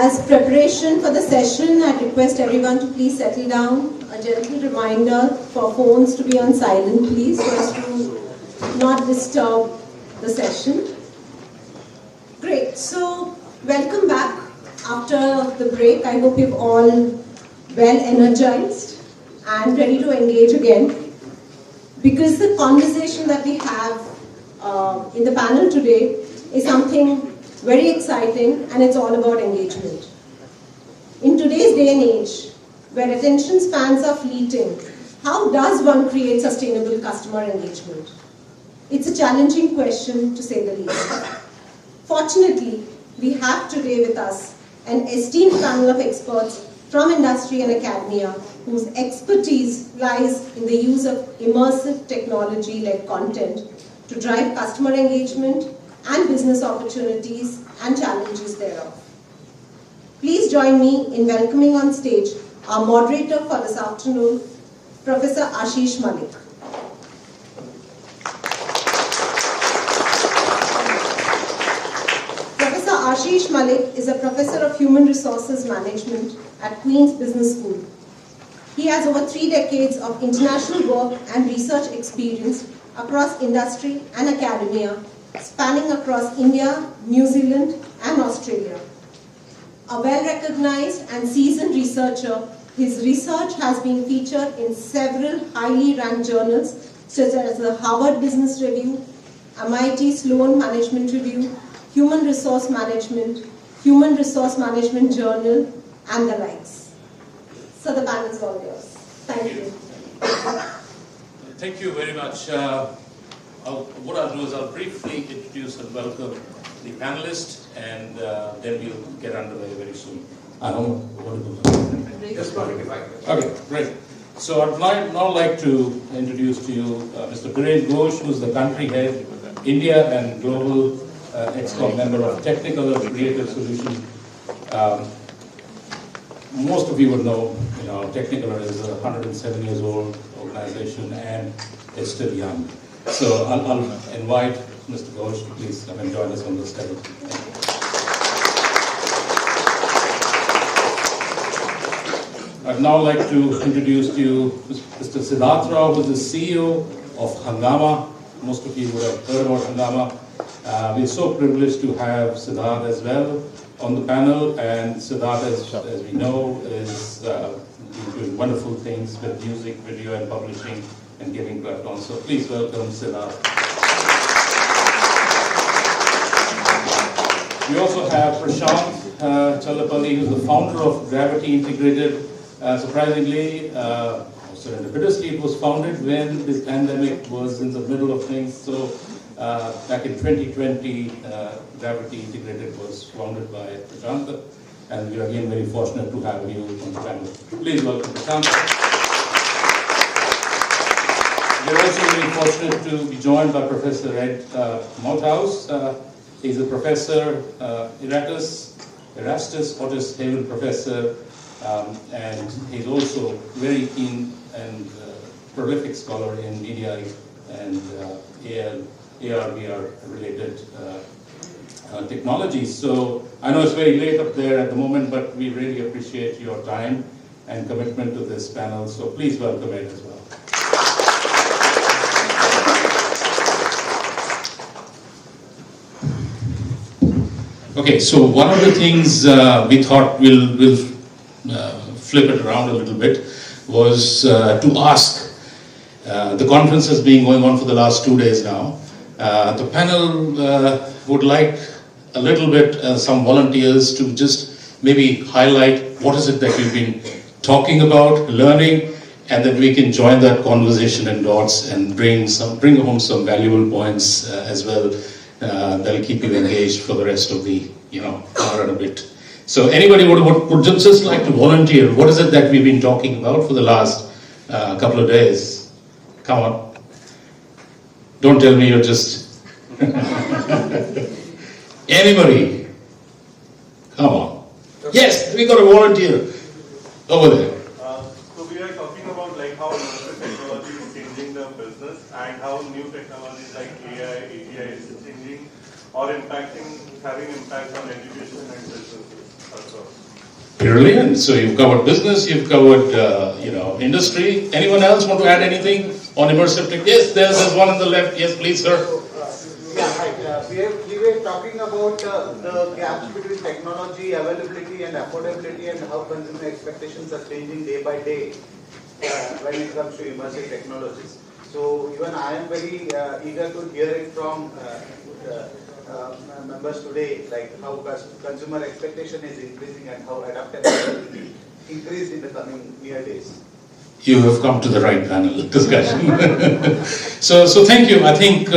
As preparation for the session, I request everyone to please settle down. A gentle reminder for phones to be on silent, please, so as to not disturb the session. Great. So, welcome back after the break. I hope you're all well energized and ready to engage again. Because the conversation that we have in the panel today is something very exciting, and it's all about engagement. In today's day and age, where attention spans are fleeting, how does one create sustainable customer engagement? It's a challenging question, to say the least. Fortunately, we have today with us an esteemed panel of experts from industry and academia whose expertise lies in the use of immersive technology-led content to drive customer engagement and business opportunities and challenges thereof. Please join me in welcoming on stage our moderator for this afternoon, Professor Ashish Malik. Professor Ashish Malik is a professor of human resources management at Queen's Business School. He has over 3 decades of international work and research experience across industry and academia, spanning across India, New Zealand, and Australia. A well-recognized and seasoned researcher, his research has been featured in several highly ranked journals such as the Harvard Business Review, MIT Sloan Management Review, Human Resource Management Journal, and the likes. So the panel is all yours. Thank you. Thank you very much. What I'll do is I'll briefly introduce and welcome the panelists, and then we'll get underway very soon. I don't know what to do. Just Okay, great. So I'd now like to introduce to you Mr. Biren Ghosh, who's the country head, India and Global ExCom member of Technical and Creative Solutions. Most of you would know, Technicolor is a 107 years old organization and it's still young. So I'll invite Mr. Ghosh to please come and join us on the stage. I'd now like to introduce to you Mr. Siddharth Rao, who is the CEO of Hungama. Most of you would have heard about Hungama. We're so privileged to have Siddharth as well on the panel, and Siddharth, as we know, is doing wonderful things with music, video, and publishing and giving platforms. So please welcome Siddharth. We also have Prashant Challapalli, who's the founder of Gravity Integrated. Surprisingly, serendipitously, it was founded when this pandemic was in the middle of things. So back in 2020, Gravity Integrated was founded by Prashant, and we are again very fortunate to have you on the panel. Please welcome Prashant. We're also very fortunate to be joined by Professor Ed Malthouse. He's a professor, Erastus Otis Haven Professor, and he's also very keen and prolific scholar in media and AR, VR related technologies. So I know it's very late up there at the moment, but we really appreciate your time and commitment to this panel. So please welcome Ed as well. Okay, so one of the things we thought we'll flip it around a little bit was to ask, the conference has been going on for the last 2 days now. The panel would like a little bit, some volunteers to just maybe highlight what is it that we've been talking about, learning, and then we can join that conversation in dots and bring home some valuable points as well. That'll keep you engaged for the rest of the hour and a bit. So anybody would just like to volunteer? What is it that we've been talking about for the last couple of days? Come on. Don't tell me you're just... Anybody? Come on. Yes, we got a volunteer over there. So we are talking about how technology is changing the business and how new technologies like AI, AGI is changing or having impact on education and businesses. also. Brilliant. So you've covered business, you've covered, industry. Anyone else want to add anything on immersive tech? Yes, there's one on the left. Yes, please, sir. We were talking about the gaps between technology availability and affordability and how consumer expectations are changing day by day when it comes to immersive technologies. So even I am very eager to hear it from members today, like how consumer expectation is increasing and how adaptability will increase in the coming near days. You have come to the right panel discussion. So thank you. I think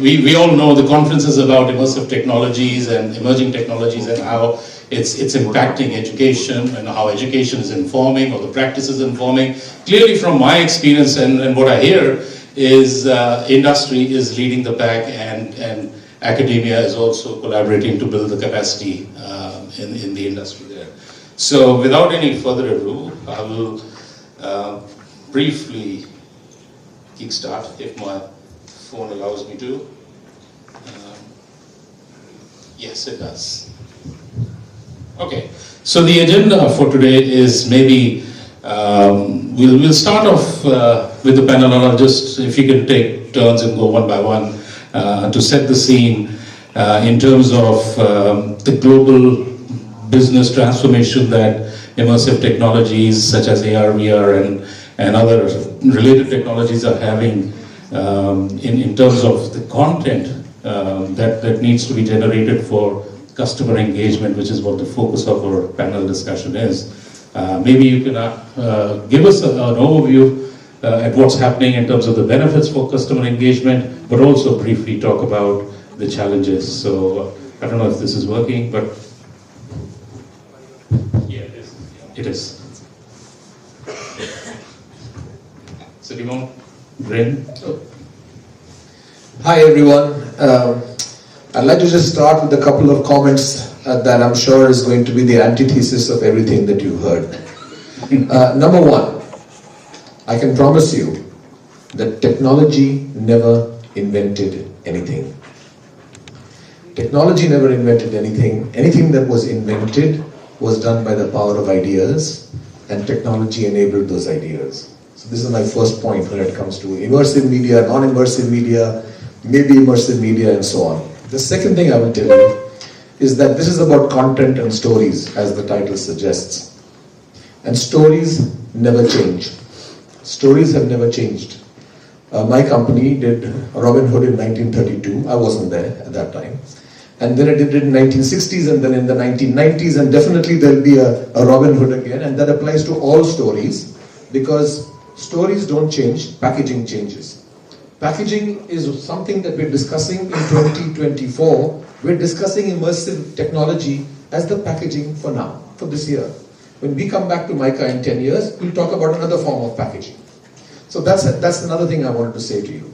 we all know the conference is about immersive technologies and emerging technologies and how it's impacting education and how education is informing or the practice is informing. Clearly from my experience and what I hear is industry is leading the pack and academia is also collaborating to build the capacity in the industry there. So without any further ado, I will briefly kickstart if my phone allows me to. Yes, it does. Okay, so the agenda for today is maybe we'll start off with the panel, and I'll just, if you can take turns and go one by one to set the scene in terms of the global business transformation that immersive technologies such as AR, VR and other related technologies are having in terms of the content that needs to be generated for customer engagement, which is what the focus of our panel discussion is. Maybe you can give us an overview at what's happening in terms of the benefits for customer engagement, but also briefly talk about the challenges. So I don't know if this is working, but yeah, it is. So do you want Brain? Hi everyone. I'd like to just start with a couple of comments that I'm sure is going to be the antithesis of everything that you've heard. Number one, I can promise you that technology never invented anything. Technology never invented anything. Anything that was invented was done by the power of ideas, and technology enabled those ideas. So this is my first point when it comes to immersive media, non-immersive media, maybe immersive media and so on. The second thing I will tell you is that this is about content and stories, as the title suggests. And stories never change. Stories have never changed. My company did Robin Hood in 1932. I wasn't there at that time. And then it did it in 1960s and then in the 1990s, and definitely there'll be a Robin Hood again, and that applies to all stories because stories don't change, packaging changes. Packaging is something that we're discussing in 2024. We're discussing immersive technology as the packaging for now, for this year. When we come back to MICA in 10 years, we'll talk about another form of packaging. So that's another thing I wanted to say to you.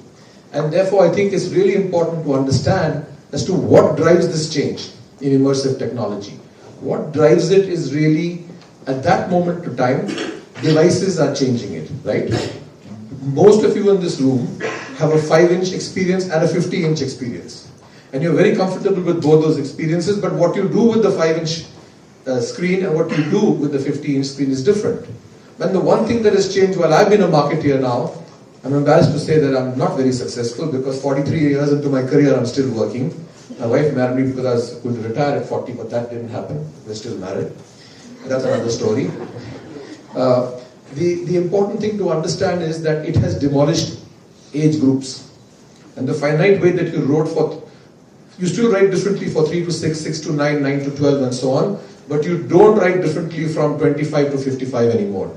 And therefore, I think it's really important to understand as to what drives this change in immersive technology. What drives it is really, at that moment to time, devices are changing it, right? Most of you in this room have a 5-inch experience and a 50-inch experience. And you're very comfortable with both those experiences, but what you do with the 5-inch screen and what you do with the 50-inch screen is different. And the one thing that has changed while I've been a marketeer now, I'm embarrassed to say that I'm not very successful because 43 years into my career I'm still working. My wife married me because I was going to retire at 40, but that didn't happen. We're still married. That's another story. The important thing to understand is that it has demolished age groups. And the finite way that you wrote for, you still write differently for 3 to 6, 6 to 9, 9 to 12 and so on, but you don't write differently from 25 to 55 anymore.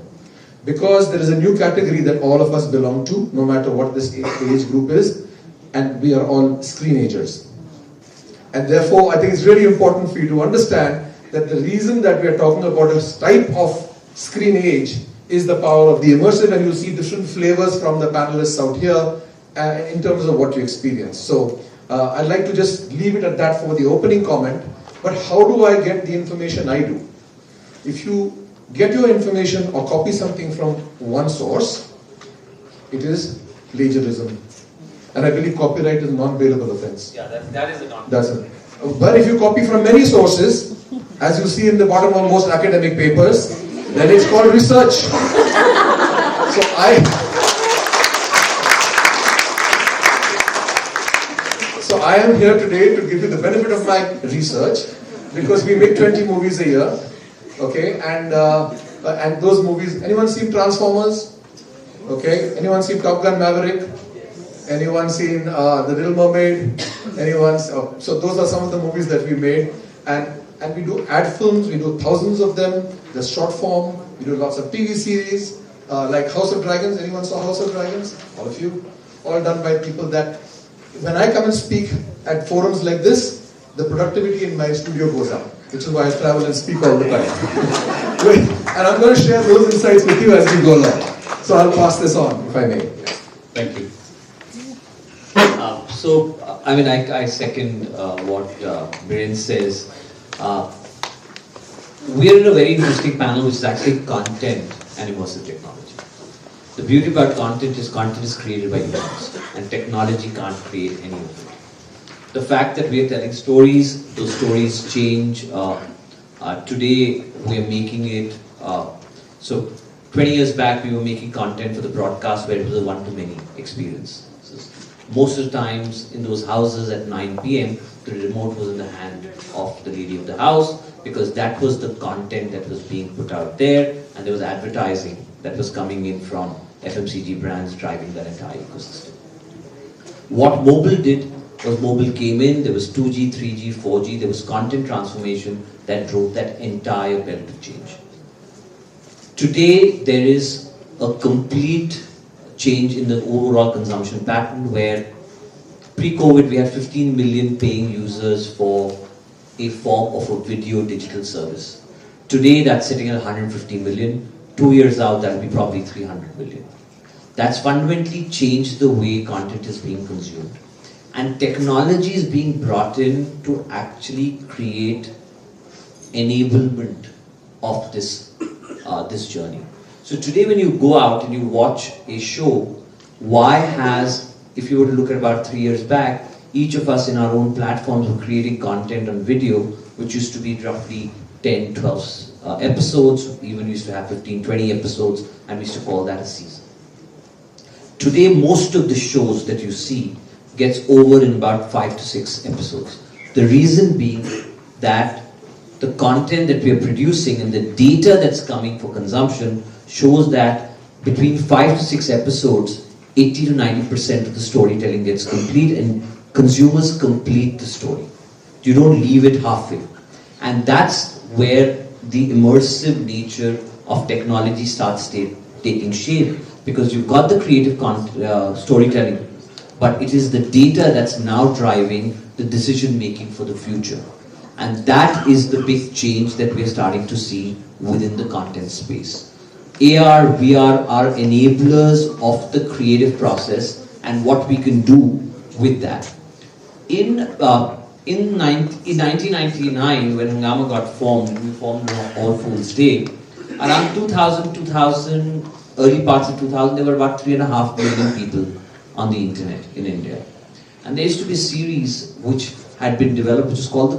Because there is a new category that all of us belong to, no matter what this age group is, and we are all screenagers. And therefore, I think it's really important for you to understand that the reason that we are talking about a type of screen age is the power of the immersive, and you'll see different flavors from the panelists out here in terms of what you experience. So I'd like to just leave it at that for the opening comment. But how do I get the information I do? If you get your information or copy something from one source, it is plagiarism. And I believe copyright is a non-bailable offense. Yeah, that is a non-bailable. That's it. But if you copy from many sources, as you see in the bottom of most academic papers, then it's called research. So I am here today to give you the benefit of my research, because we make 20 movies a year, okay, and those movies, anyone seen Transformers? Okay, anyone seen Top Gun Maverick? Anyone seen The Little Mermaid? Anyone? So those are some of the movies that we made, and we do ad films. We do thousands of them. There's short form. We do lots of TV series, like House of Dragons. Anyone saw House of Dragons? All of you. All done by people that, when I come and speak at forums like this, the productivity in my studio goes up, which is why I travel and speak all the time. And I'm going to share those insights with you as we go along. So I'll pass this on, if I may. Thank you. I second what Biren says. We're in a very interesting panel, which is actually content and immersive technology. The beauty about content is created by humans, and technology can't create any of it. The fact that we are telling stories, those stories change. Today we are making it. So 20 years back we were making content for the broadcast where it was a one-to-many experience. Most of the times in those houses at 9 p.m. the remote was in the hand of the lady of the house, because that was the content that was being put out there, and there was advertising that was coming in from FMCG brands driving that entire ecosystem. What mobile did was mobile came in, there was 2G, 3G, 4G, there was content transformation that drove that entire belt of change. Today there is a complete change in the overall consumption pattern, where pre-COVID we had 15 million paying users for a form of a video digital service. Today that's sitting at 150 million. 2 years out that'll be probably 300 million. That's fundamentally changed the way content is being consumed. And technology is being brought in to actually create enablement of this journey. So today when you go out and you watch a show, if you were to look at about 3 years back, each of us in our own platforms were creating content on video, which used to be roughly 10, 12 episodes, even used to have 15, 20 episodes, and we used to call that a season. Today, most of the shows that you see gets over in about 5 to 6 episodes. The reason being that the content that we are producing and the data that's coming for consumption shows that between 5 to 6 episodes, 80 to 90% of the storytelling gets complete, and consumers complete the story. You don't leave it halfway. And that's where the immersive nature of technology starts taking shape, because you've got the creative storytelling, but it is the data that's now driving the decision making for the future. And that is the big change that we're starting to see within the content space. AR, VR are enablers of the creative process and what we can do with that. In 1999, when Hungama got formed, we formed on All Fools Day. Around 2000, early parts of 2000, there were about 3.5 million people on the internet in India. And there used to be a series which had been developed, which is called the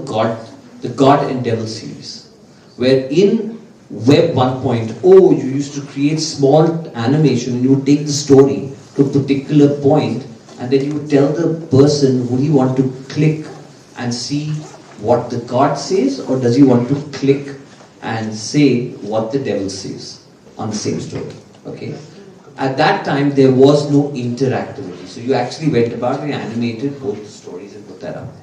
God and Devil series, where in Web 1.0, you used to create small animation and you would take the story to a particular point, and then you would tell the person, would he want to click and see what the God says, or does he want to click and say what the devil says on the same story? Okay. At that time, there was no interactivity. So you actually went about and animated both the stories and put that up.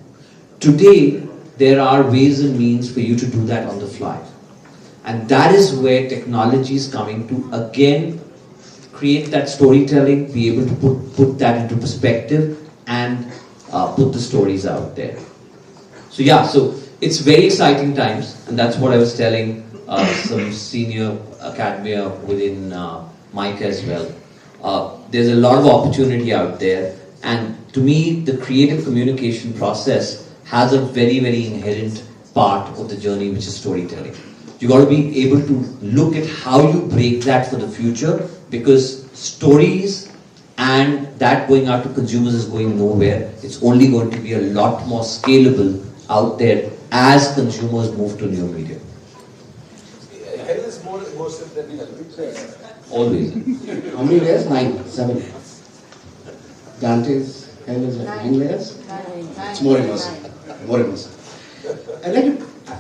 Today, there are ways and means for you to do that on the fly. And that is where technology is coming to, again, create that storytelling, be able to put that into perspective and put the stories out there. So yeah, so it's very exciting times, and that's what I was telling some senior academia within MICA as well. There's a lot of opportunity out there, and to me, the creative communication process has a very, very inherent part of the journey, which is storytelling. You got to be able to look at how you break that for the future, because stories and that going out to consumers is going nowhere. It's only going to be a lot more scalable out there as consumers move to new media. Hell is more immersive than hell. Always. How many layers? 9, 7. Dante's hell is like 9 layers. It's more immersive. More immersive.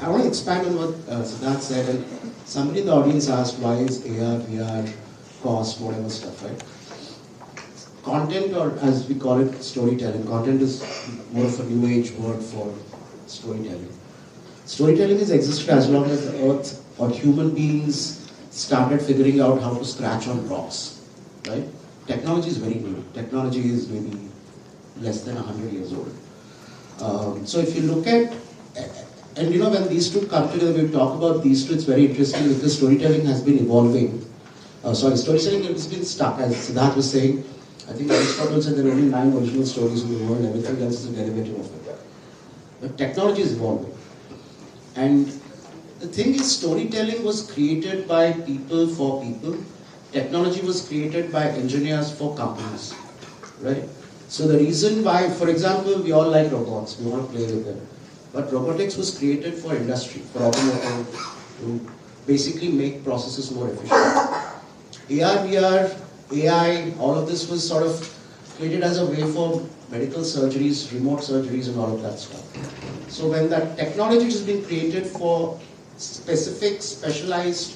I want to expand on what Siddharth said, and somebody in the audience asked why is AR, VR, cost, whatever stuff, right? Content, or as we call it, storytelling. Content is more of a new age word for storytelling. Storytelling has existed as long as the earth or human beings started figuring out how to scratch on rocks, right? Technology is very new. Technology is maybe less than 100 years old. So if you look at, and you know, when these two come together, we talk about these two, it's very interesting because storytelling has been evolving. Storytelling has been stuck, as Siddharth was saying. I think Aristotle said there are only 9 original stories in the world, everything else is a derivative of it. But technology is evolving. And the thing is, storytelling was created by people for people. Technology was created by engineers for companies, right? So the reason why, for example, we all like robots, we want to play with them. But robotics was created for industry, for automotive, to basically make processes more efficient. AR, VR, AI, all of this was sort of created as a way for medical surgeries, remote surgeries, and all of that stuff. So when that technology has been created for specific, specialized,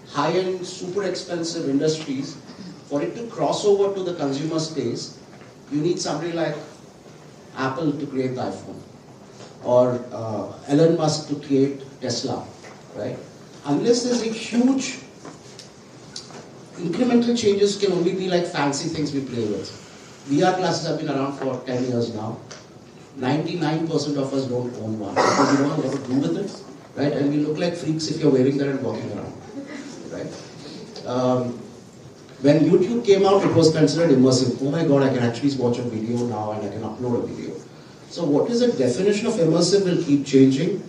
high-end, super expensive industries, for it to cross over to the consumer space, you need somebody like Apple to create the iPhone, or Elon Musk to create Tesla, right? Unless there's a huge incremental changes, can only be like fancy things we play with. VR glasses have been around for 10 years now. 99% of us don't own one because we don't know what to do with it, right? And we look like freaks if you're wearing that and walking around, right? When YouTube came out, it was considered immersive. Oh my God, I can actually watch a video now and I can upload a video. So what is the definition of immersive will keep changing.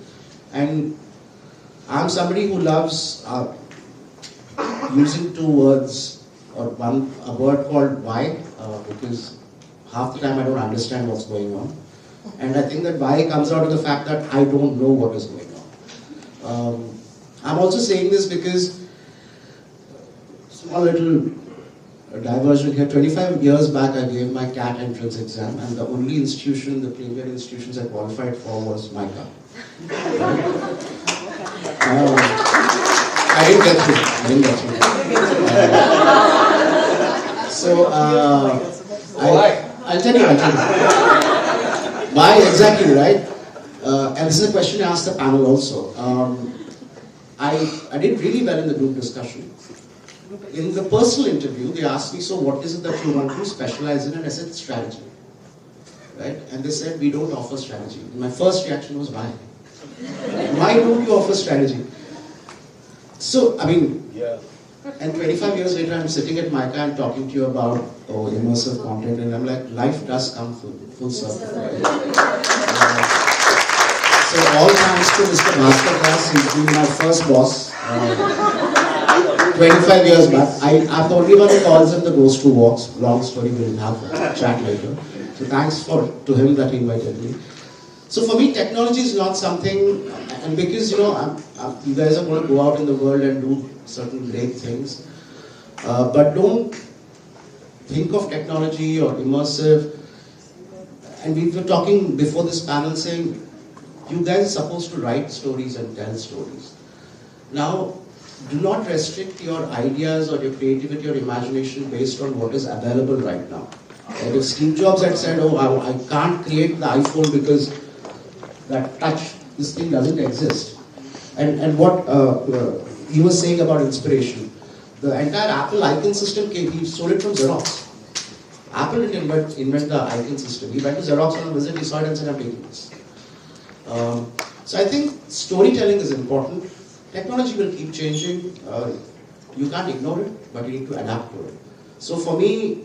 And I'm somebody who loves using 2 words, or a word called why, because half the time I don't understand what's going on. And I think that why comes out of the fact that I don't know what is going on. I'm also saying this because, small little diversion here, 25 years back I gave my CAT entrance exam, and the only institution, the premier institutions I qualified for was MICA. I didn't get through. I'll tell you. Why exactly, right? And this is a question I asked the panel also. I did really well in the group discussion. In the personal interview, they asked me, so what is it that you want to specialize in? And I said, strategy. Right? And they said, we don't offer strategy. And my first reaction was, why? Why don't you offer strategy? So, I mean, and 25 years later, I'm sitting at MICA and talking to you about immersive content, and I'm like, life does come full circle. Right? So, all thanks to Mr. Bhaskar, he's been my first boss. 25 years back. I'm the only one who calls him the ghost who walks. Long story, we'll have a chat later. So, thanks to him that he invited me. So for me, technology is not something, and because you guys are going to go out in the world and do certain great things, but don't think of technology or immersive. And we were talking before this panel saying, you guys are supposed to write stories and tell stories. Now, do not restrict your ideas or your creativity or imagination based on what is available right now. Like if Steve Jobs had said, I can't create the iPhone because that touch, this thing doesn't exist. And what he was saying about inspiration, the entire Apple icon system he stole it from Xerox. Apple didn't invent the icon system. He went to Xerox on a visit, he saw it and said, I'm taking this. So I think storytelling is important. Technology will keep changing. You can't ignore it, but you need to adapt to it. So for me,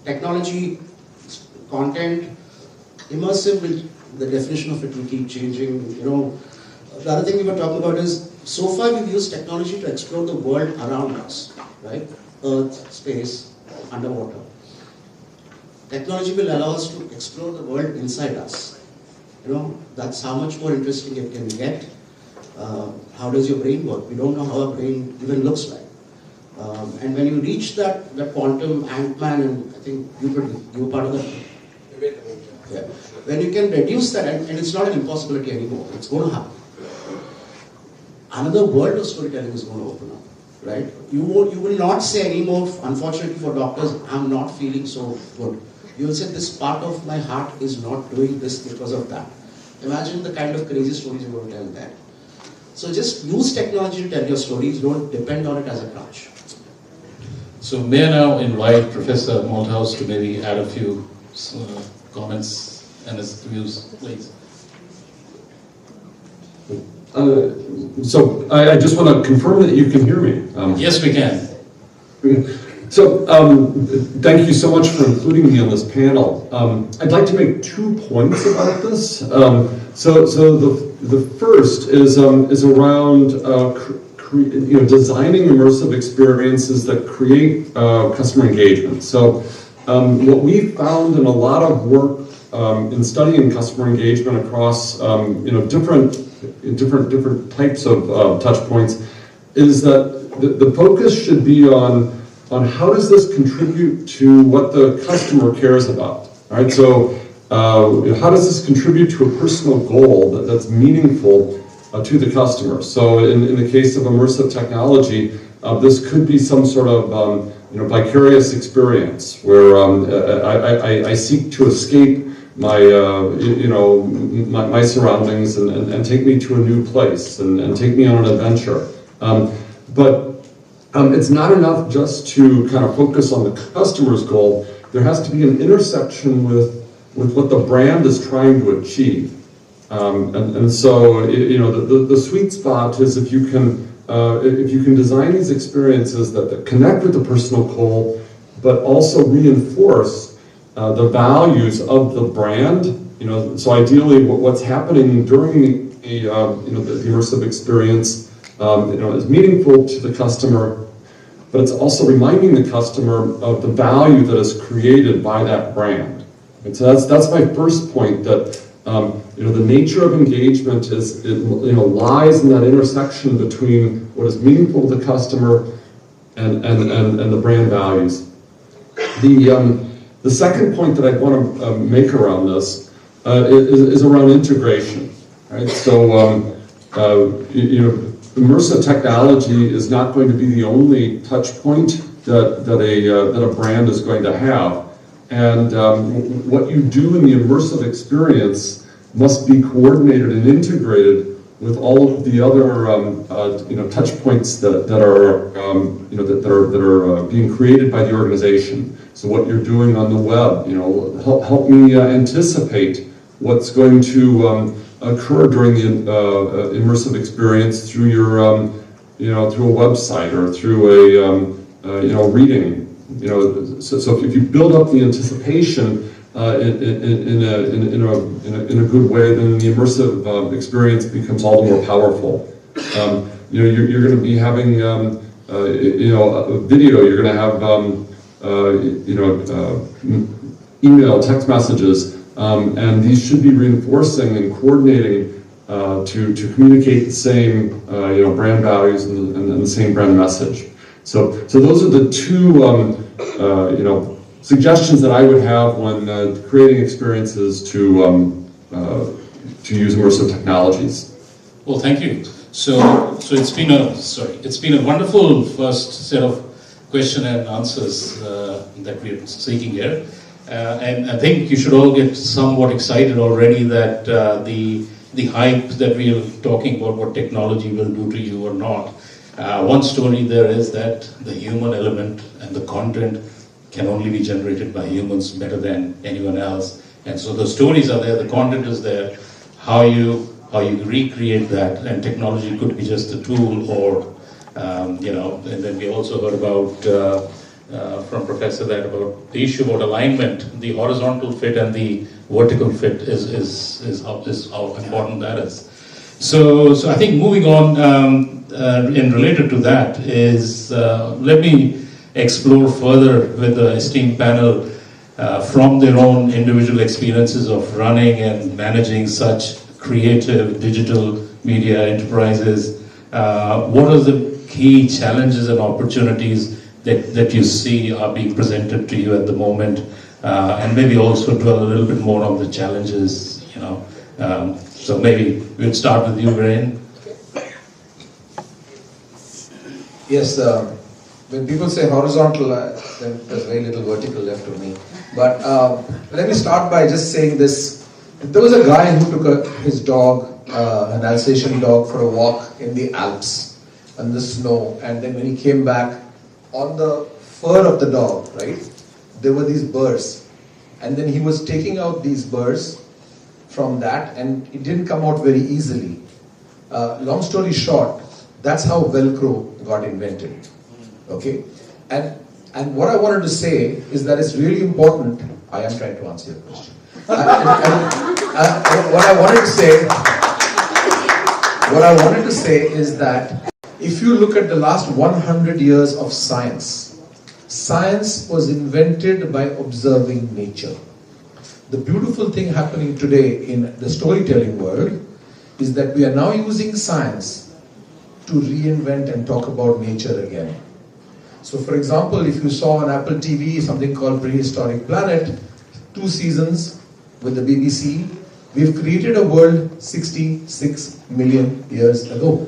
technology, content, immersive, the definition of it will keep changing. The other thing we were talking about is, so far we've used technology to explore the world around us, right? Earth, space, underwater. Technology will allow us to explore the world inside us. That's how much more interesting it can get. How does your brain work? We don't know how a brain even looks like. And when you reach that quantum Ant-Man, and I think you were part of that. Yeah. When you can reduce that, and it's not an impossibility anymore, it's going to happen. Another world of storytelling is going to open up, right? You will not say anymore, unfortunately for doctors, I'm not feeling so good. You will say, this part of my heart is not doing this because of that. Imagine the kind of crazy stories you're going to tell there. So just use technology to tell your stories, don't depend on it as a crutch. So may I now invite Professor Malthouse to maybe add a few comments and his views, please. So I just want to confirm that you can hear me. Yes, we can. So thank you so much for including me on this panel. I'd like to make 2 points about this. So the first is around designing immersive experiences that create customer engagement. So what we found in a lot of work in studying customer engagement across different types of touch points is that the focus should be on how does this contribute to what the customer cares about. All right, so how does this contribute to a personal goal that's meaningful to the customer? So in the case of immersive technology, this could be some sort of vicarious experience where I seek to escape my my surroundings and take me to a new place and take me on an adventure. But it's not enough just to kind of focus on the customer's goal. There has to be an intersection with what the brand is trying to achieve. And so the sweet spot is if you can design these experiences that connect with the personal goal, but also reinforce the values of the brand. So ideally, what's happening during the immersive experience, is meaningful to the customer, but it's also reminding the customer of the value that is created by that brand. And so that's my first point, that the nature of engagement lies in that intersection between what is meaningful to the customer and the brand values. The second point that I want to make around this is around integration. Right? So immersive technology is not going to be the only touch point that a brand is going to have. And what you do in the immersive experience must be coordinated and integrated with all of the other touch points that are being created by the organization. So what you're doing on the web, help me anticipate what's going to occur during the immersive experience through your through a website or through a reading. So if you build up the anticipation in a good way, then the immersive experience becomes all the more powerful. You're going to be having a video. You're going to have email, text messages, and these should be reinforcing and coordinating to communicate the same brand values and the same brand message. So those are the two suggestions that I would have when creating experiences to use immersive technologies. Well, thank you. So it's been a wonderful first set of question and answers that we're seeking here, and I think you should all get somewhat excited already that the hype that we are talking about, what technology will do to you or not. One story there is that the human element and the content can only be generated by humans better than anyone else. And so the stories are there, the content is there, how you recreate that, and technology could be just a tool, or and then we also heard about from Professor that about the issue about alignment, the horizontal fit and the vertical fit is how important that is. So I think moving on, and related to that is, let me explore further with the esteemed panel from their own individual experiences of running and managing such creative digital media enterprises, what are the key challenges and opportunities that you see are being presented to you at the moment, and maybe also dwell a little bit more on the challenges, so maybe we'll start with you, Viren. Yes, when people say horizontal, then there's very little vertical left of me. But let me start by just saying this. There was a guy who took his dog, an Alsatian dog, for a walk in the Alps in the snow, and then when he came back, on the fur of the dog, right, there were these burrs, and then he was taking out these burrs from that, and it didn't come out very easily. Long story short, that's how Velcro got invented. Okay, and what I wanted to say is that it's really important. I am trying to answer your question. What I wanted to say is that if you look at the last 100 years of science, science was invented by observing nature. The beautiful thing happening today in the storytelling world is that we are now using science to reinvent and talk about nature again. So for example, if you saw on Apple TV something called Prehistoric Planet, 2 seasons with the BBC, we've created a world 66 million years ago.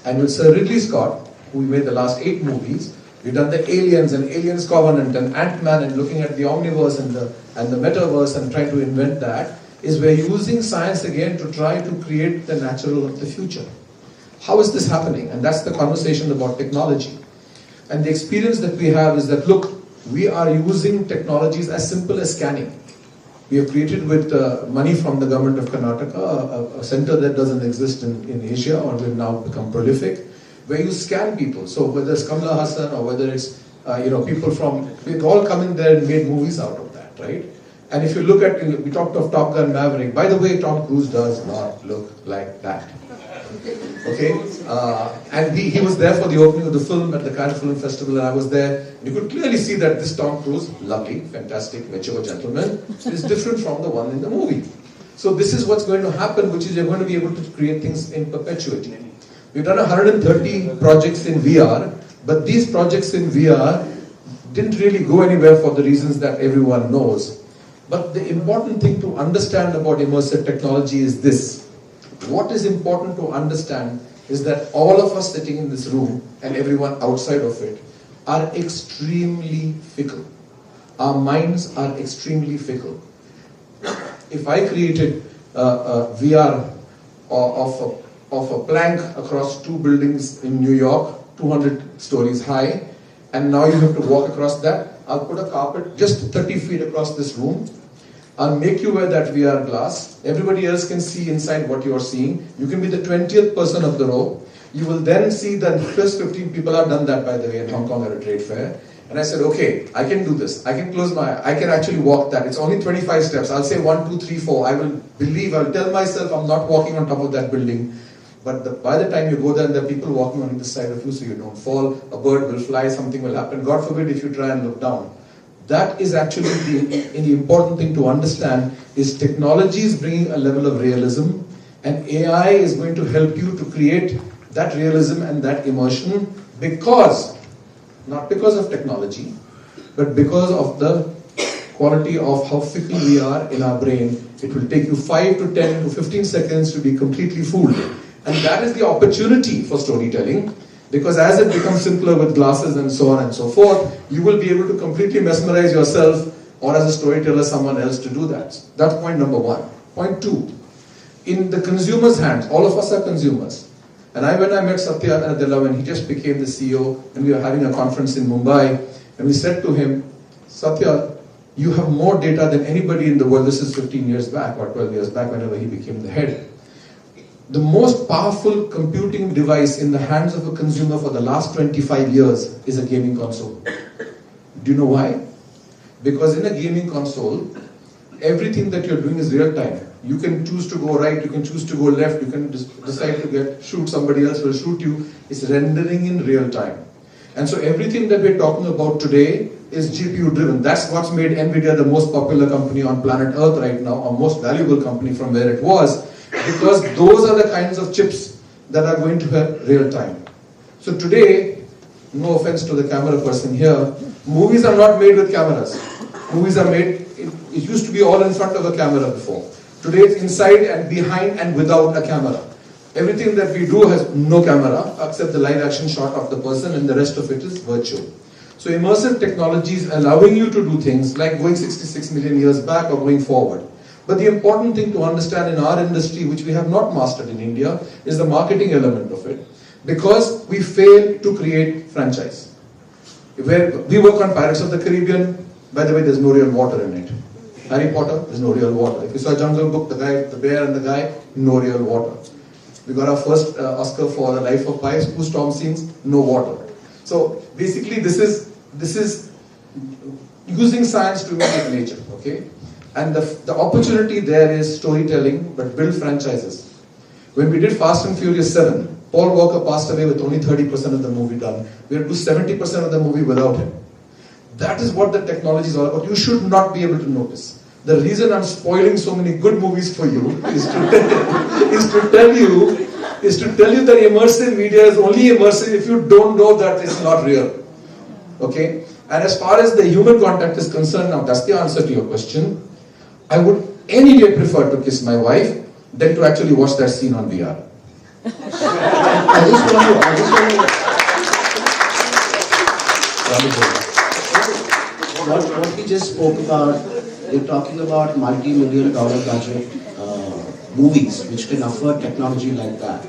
And with Sir Ridley Scott, who made the last 8 movies, we've done the Aliens and Aliens Covenant and Ant-Man, and looking at the Omniverse and the Metaverse and trying to invent that, is we're using science again to try to create the natural of the future. How is this happening? And that's the conversation about technology. And the experience that we have is that, look, we are using technologies as simple as scanning. We have created with money from the government of Karnataka a center that doesn't exist in Asia, or will now become prolific, where you scan people. So whether it's Kamala Hassan or whether it's people from, we've all come in there and made movies out of that, right? And if you look at, we talked of Top Gun Maverick. By the way, Tom Cruise does not look like that. Okay, and he was there for the opening of the film at the Cannes Film Festival, and I was there. You could clearly see that this Tom Cruise, lovely, fantastic, mature gentleman, is different from the one in the movie. So this is what's going to happen, which is you're going to be able to create things in perpetuity. We've done 130 projects in VR, but these projects in VR didn't really go anywhere for the reasons that everyone knows. But the important thing to understand about immersive technology is this. What is important to understand is that all of us sitting in this room and everyone outside of it are extremely fickle. Our minds are extremely fickle. If I created a VR of a plank across 2 buildings in New York, 200 stories high, and now you have to walk across that, I'll put a carpet just 30 feet across this room. I'll make you wear that VR glass. Everybody else can see inside what you are seeing. You can be the 20th person of the row. You will then see that first 15 people have done that, by the way, in Hong Kong at a trade fair. And I said, okay, I can do this. I can close my eye. I can actually walk that. It's only 25 steps. I'll say 1, 2, 3, 4. I'll tell myself I'm not walking on top of that building. But by the time you go there, there are people walking on the side of you so you don't fall. A bird will fly, something will happen. God forbid if you try and look down. That is actually the important thing to understand, is technology is bringing a level of realism, and AI is going to help you to create that realism and that immersion not because of technology, but because of the quality of how fickle we are in our brain. It will take you 5 to 10 to 15 seconds to be completely fooled. And that is the opportunity for storytelling. Because as it becomes simpler with glasses and so on and so forth, you will be able to completely mesmerize yourself, or as a storyteller, someone else to do that. That's point number 1. Point 2, in the consumer's hands, all of us are consumers. And when I met Satya Nadella, when he just became the CEO, and we were having a conference in Mumbai, and we said to him, Satya, you have more data than anybody in the world. This is 15 years back or 12 years back, whenever he became the head. The most powerful computing device in the hands of a consumer for the last 25 years is a gaming console. Do you know why? Because in a gaming console, everything that you're doing is real time. You can choose to go right, you can choose to go left, you can decide to shoot, somebody else will shoot you. It's rendering in real time. And so everything that we're talking about today is GPU driven. That's what's made Nvidia the most popular company on planet Earth right now, or most valuable company from where it was, because those are the kinds of chips that are going to have real time. So today, no offense to the camera person here, movies are not made with cameras. Movies are made, it used to be all in front of a camera before. Today it's inside and behind and without a camera. Everything that we do has no camera except the live action shot of the person, and the rest of it is virtual. So immersive technology is allowing you to do things like going 66 million years back or going forward. But the important thing to understand in our industry, which we have not mastered in India, is the marketing element of it. Because we fail to create franchise. Where we work on Pirates of the Caribbean, by the way, there's no real water in it. Harry Potter, there's no real water. If you saw Jungle Book, the bear and the guy, no real water. We got our first Oscar for The Life of Pi, 2 storm scenes, no water. So basically this is using science to imitate nature, okay? And the opportunity there is storytelling, but build franchises. When we did Fast and Furious 7, Paul Walker passed away with only 30% of the movie done. We had to do 70% of the movie without him. That is what the technology is all about. You should not be able to notice. The reason I'm spoiling so many good movies for you is to tell you that immersive media is only immersive if you don't know that it's not real. Okay? And as far as the human contact is concerned, now that's the answer to your question. I would any day prefer to kiss my wife than to actually watch that scene on VR. I just want to, what we just spoke about, we're talking about multi-million-dollar budget movies which can afford technology like that.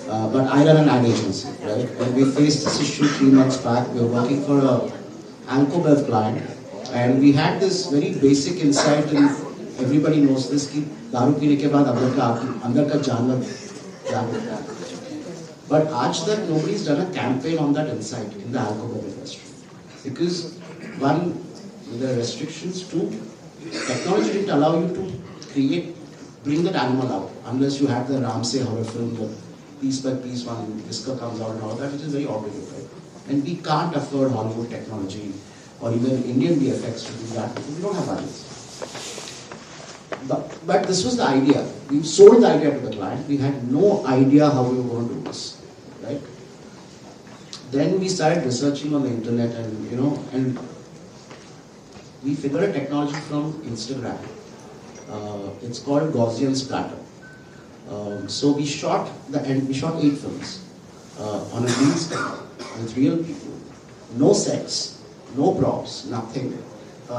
But I run an ad agency, right? When we faced this issue 3 months back, we were working for a Alcobev client, and we had this very basic insight, and everybody knows this, कि दारू पीने के बाद अंदर का जानवर क्या होता है. But आज तक nobody's done a campaign on that insight in the alcohol industry. Because one, the restrictions, two, technology didn't allow you to bring that animal out unless you had the Ramsey horror film, the piece by piece one, Whisker comes out and all that, which is very obvious, right? And we can't afford Hollywood technology or even Indian VFX to do that because we don't have budgets. But this was the idea. We sold the idea to the client. We had no idea how we were going to do this, right? Then we started researching on the internet, and we figured a technology from Instagram. It's called Gaussian splatter. So we shot 8 films on a green screen with real people, no sets, no props, nothing,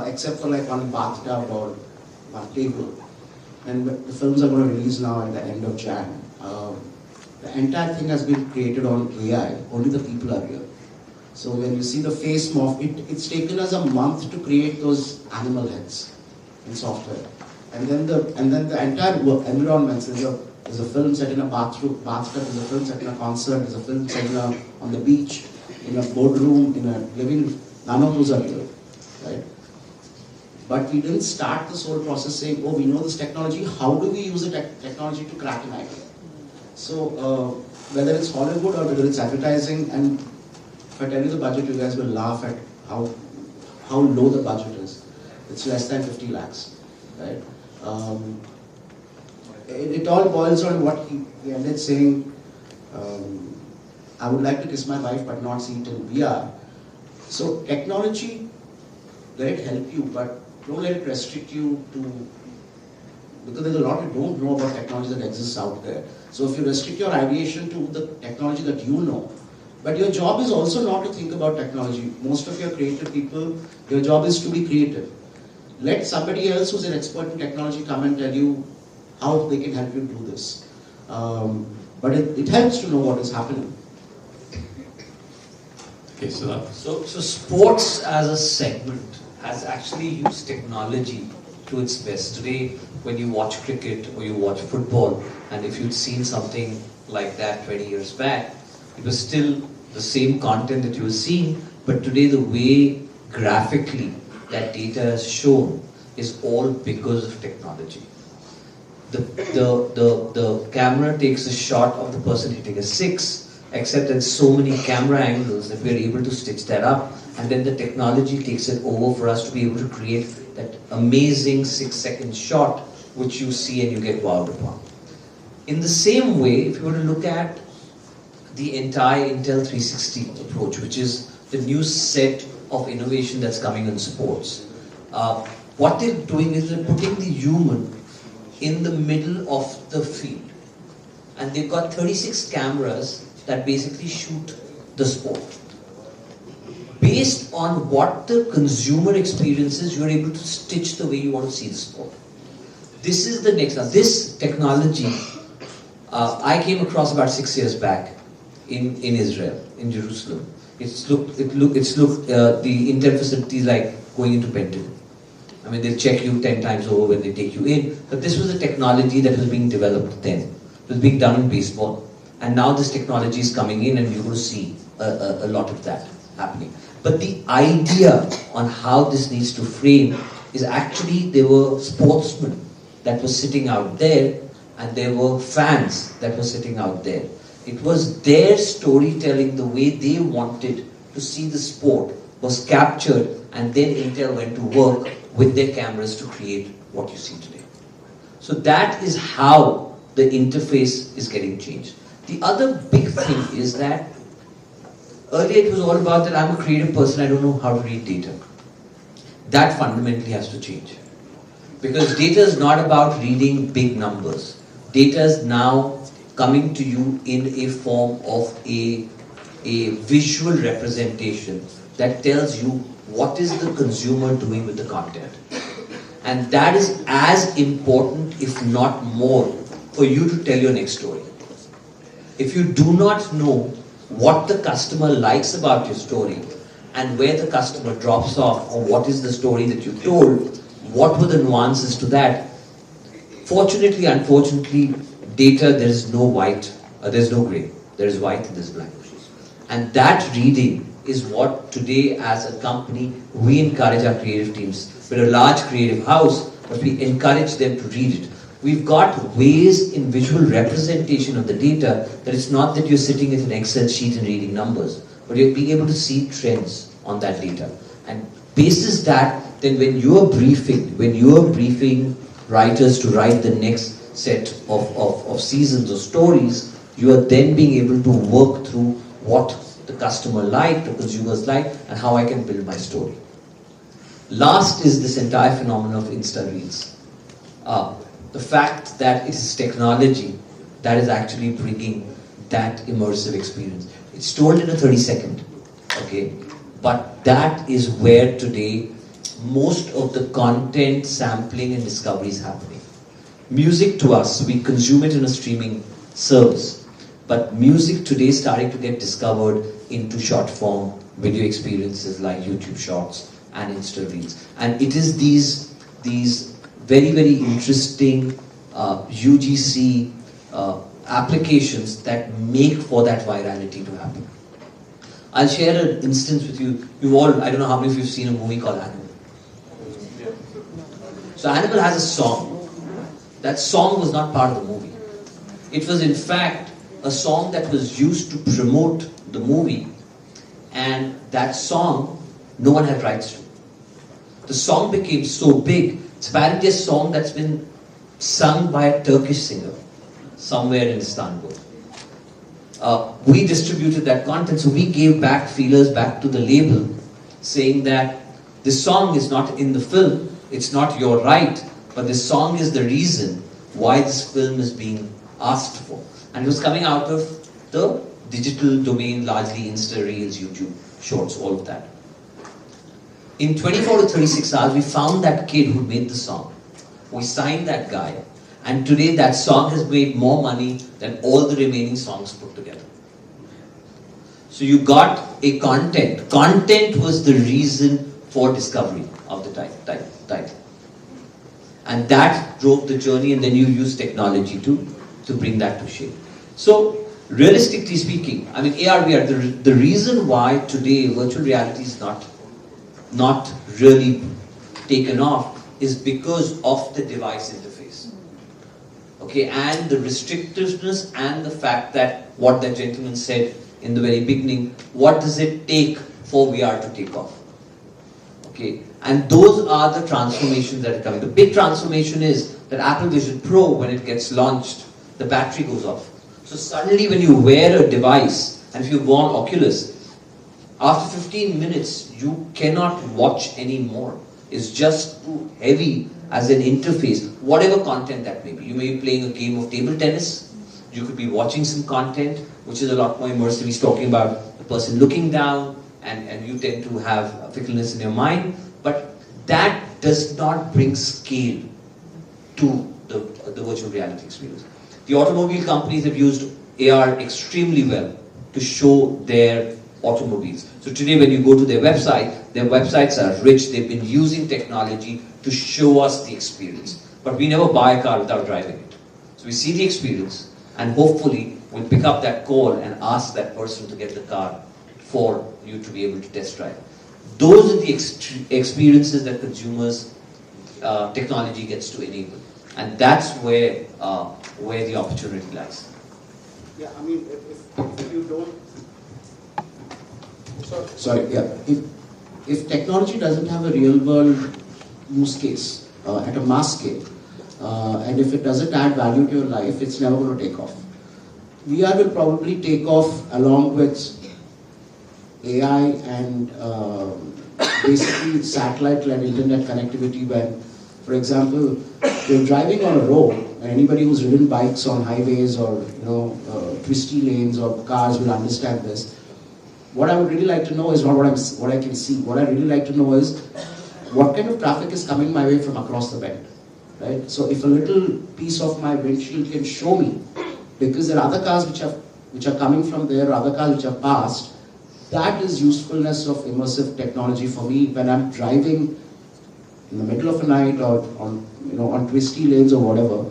except for like one bathtub or one table. And the films are going to release now at the end of Jan. The entire thing has been created on AI. Only the people are real. So when you see the face morph, it's taken us a month to create those animal heads in software. And then the entire environment, there's a film set in a bathtub, there's a film set in a concert, there's a film set on the beach, in a boardroom, in a living. None of those are real, right? But we didn't start this whole process saying, oh, we know this technology, how do we use the technology to crack an idea? So whether it's Hollywood or whether it's advertising, and if I tell you the budget, you guys will laugh at how low the budget is. It's less than 50 lakhs, right? It all boils on what he ended saying, I would like to kiss my wife but not see it in VR. So technology, let it help you, but don't let it restrict you to, because there's a lot you don't know about technology that exists out there. So if you restrict your ideation to the technology that you know, but your job is also not to think about technology. Most of your creative people, your job is to be creative. Let somebody else who's an expert in technology come and tell you how they can help you do this. But it helps to know what is happening. Okay, so sports as a segment has actually used technology to its best. Today, when you watch cricket or you watch football, and if you'd seen something like that 20 years back, it was still the same content that you were seeing, but today the way graphically that data is shown is all because of technology. The camera takes a shot of the person hitting a 6, except there's so many camera angles that we're able to stitch that up, and then the technology takes it over for us to be able to create that amazing 6-second shot which you see and you get wowed upon. In the same way, if you were to look at the entire Intel 360 approach, which is the new set of innovation that's coming in sports, what they're doing is they're putting the human in the middle of the field. And they've got 36 cameras that basically shoot the sport. Based on what the consumer experience is, you're able to stitch the way you want to see the sport. This is the next. Now, this technology, I came across about 6 years back in Israel, in Jerusalem. The Intel facility is like going into Pentagon. I mean, they'll check you 10 times over when they take you in. But this was a technology that was being developed then. It was being done in baseball. And now this technology is coming in and you're going to see a lot of that happening. But the idea on how this needs to frame is actually there were sportsmen that were sitting out there and there were fans that were sitting out there. It was their storytelling, the way they wanted to see the sport was captured, and then Intel went to work with their cameras to create what you see today. So that is how the interface is getting changed. The other big thing is that earlier it was all about that I'm a creative person, I don't know how to read data. That fundamentally has to change. Because data is not about reading big numbers. Data is now coming to you in a form of a visual representation that tells you what is the consumer doing with the content. And that is as important, if not more, for you to tell your next story. If you do not know what the customer likes about your story and where the customer drops off, or what is the story that you told, what were the nuances to that, fortunately, unfortunately, data, there is no white, there's no grey. There is white and there's black. And that reading is what today as a company, we encourage our creative teams. We're a large creative house, but we encourage them to read it. We've got ways in visual representation of the data that it's not that you're sitting at an Excel sheet and reading numbers, but you're being able to see trends on that data. And basis that, then when you're briefing writers to write the next set of seasons or stories, you are then being able to work through what the customer liked, the consumers like, and how I can build my story. Last is this entire phenomenon of Insta Reels. The fact that it is technology that is actually bringing that immersive experience. It's told in a 30-second, okay? But that is where today most of the content sampling and discovery is happening. Music to us, we consume it in a streaming service. But music today is starting to get discovered into short form video experiences like YouTube Shorts and Insta Reels. And it is these very, very interesting UGC applications that make for that virality to happen. I'll share an instance with you. You all, I don't know how many of you have seen a movie called Animal. So Animal has a song. That song was not part of the movie. It was in fact a song that was used to promote the movie, and that song no one had rights to. The song became so big, it's apparently a song that's been sung by a Turkish singer somewhere in Istanbul. We distributed that content, so we gave back feelers back to the label saying that this song is not in the film, it's not your right, but this song is the reason why this film is being asked for. And it was coming out of the digital domain, largely Insta Reels, YouTube Shorts, all of that. In 24 to 36 hours, we found that kid who made the song. We signed that guy. And today that song has made more money than all the remaining songs put together. So you got a content. Content was the reason for discovery of the title. And that drove the journey, and then you use technology to bring that to shape. So, realistically speaking, I mean, AR, VR, the reason why today virtual reality is not really taken off is because of the device interface. Okay, and the restrictiveness and the fact that what that gentleman said in the very beginning, what does it take for VR to take off. Okay, and those are the transformations that are coming. The big transformation is that Apple Vision Pro, when it gets launched, the battery goes off. So suddenly when you wear a device, and if you've worn Oculus, after 15 minutes, you cannot watch anymore. It's just too heavy as an interface, whatever content that may be. You may be playing a game of table tennis, you could be watching some content, which is a lot more immersive. He's talking about the person looking down, and you tend to have fickleness in your mind, but that does not bring scale to the virtual reality experience. The automobile companies have used AR extremely well to show their automobiles. So today when you go to their websites are rich, they've been using technology to show us the experience. But we never buy a car without driving it. So we see the experience, and hopefully we'll pick up that call and ask that person to get the car for you to be able to test drive. Those are the experiences that consumers, technology gets to enable. And that's where the opportunity lies. Yeah, I mean, if you don't... Sorry, yeah. If technology doesn't have a real world use case at a mass scale, and if it doesn't add value to your life, it's never going to take off. VR will probably take off along with AI and basically satellite-led internet connectivity. When, for example, you're driving on a road, and anybody who's ridden bikes on highways or twisty lanes or cars will understand this. What I would really like to know is not what I can see. What I really like to know is what kind of traffic is coming my way from across the bend, right? So if a little piece of my windshield can show me, because there are other cars which are coming from there, or other cars which are past, that is usefulness of immersive technology for me when I'm driving in the middle of the night or on twisty lanes or whatever.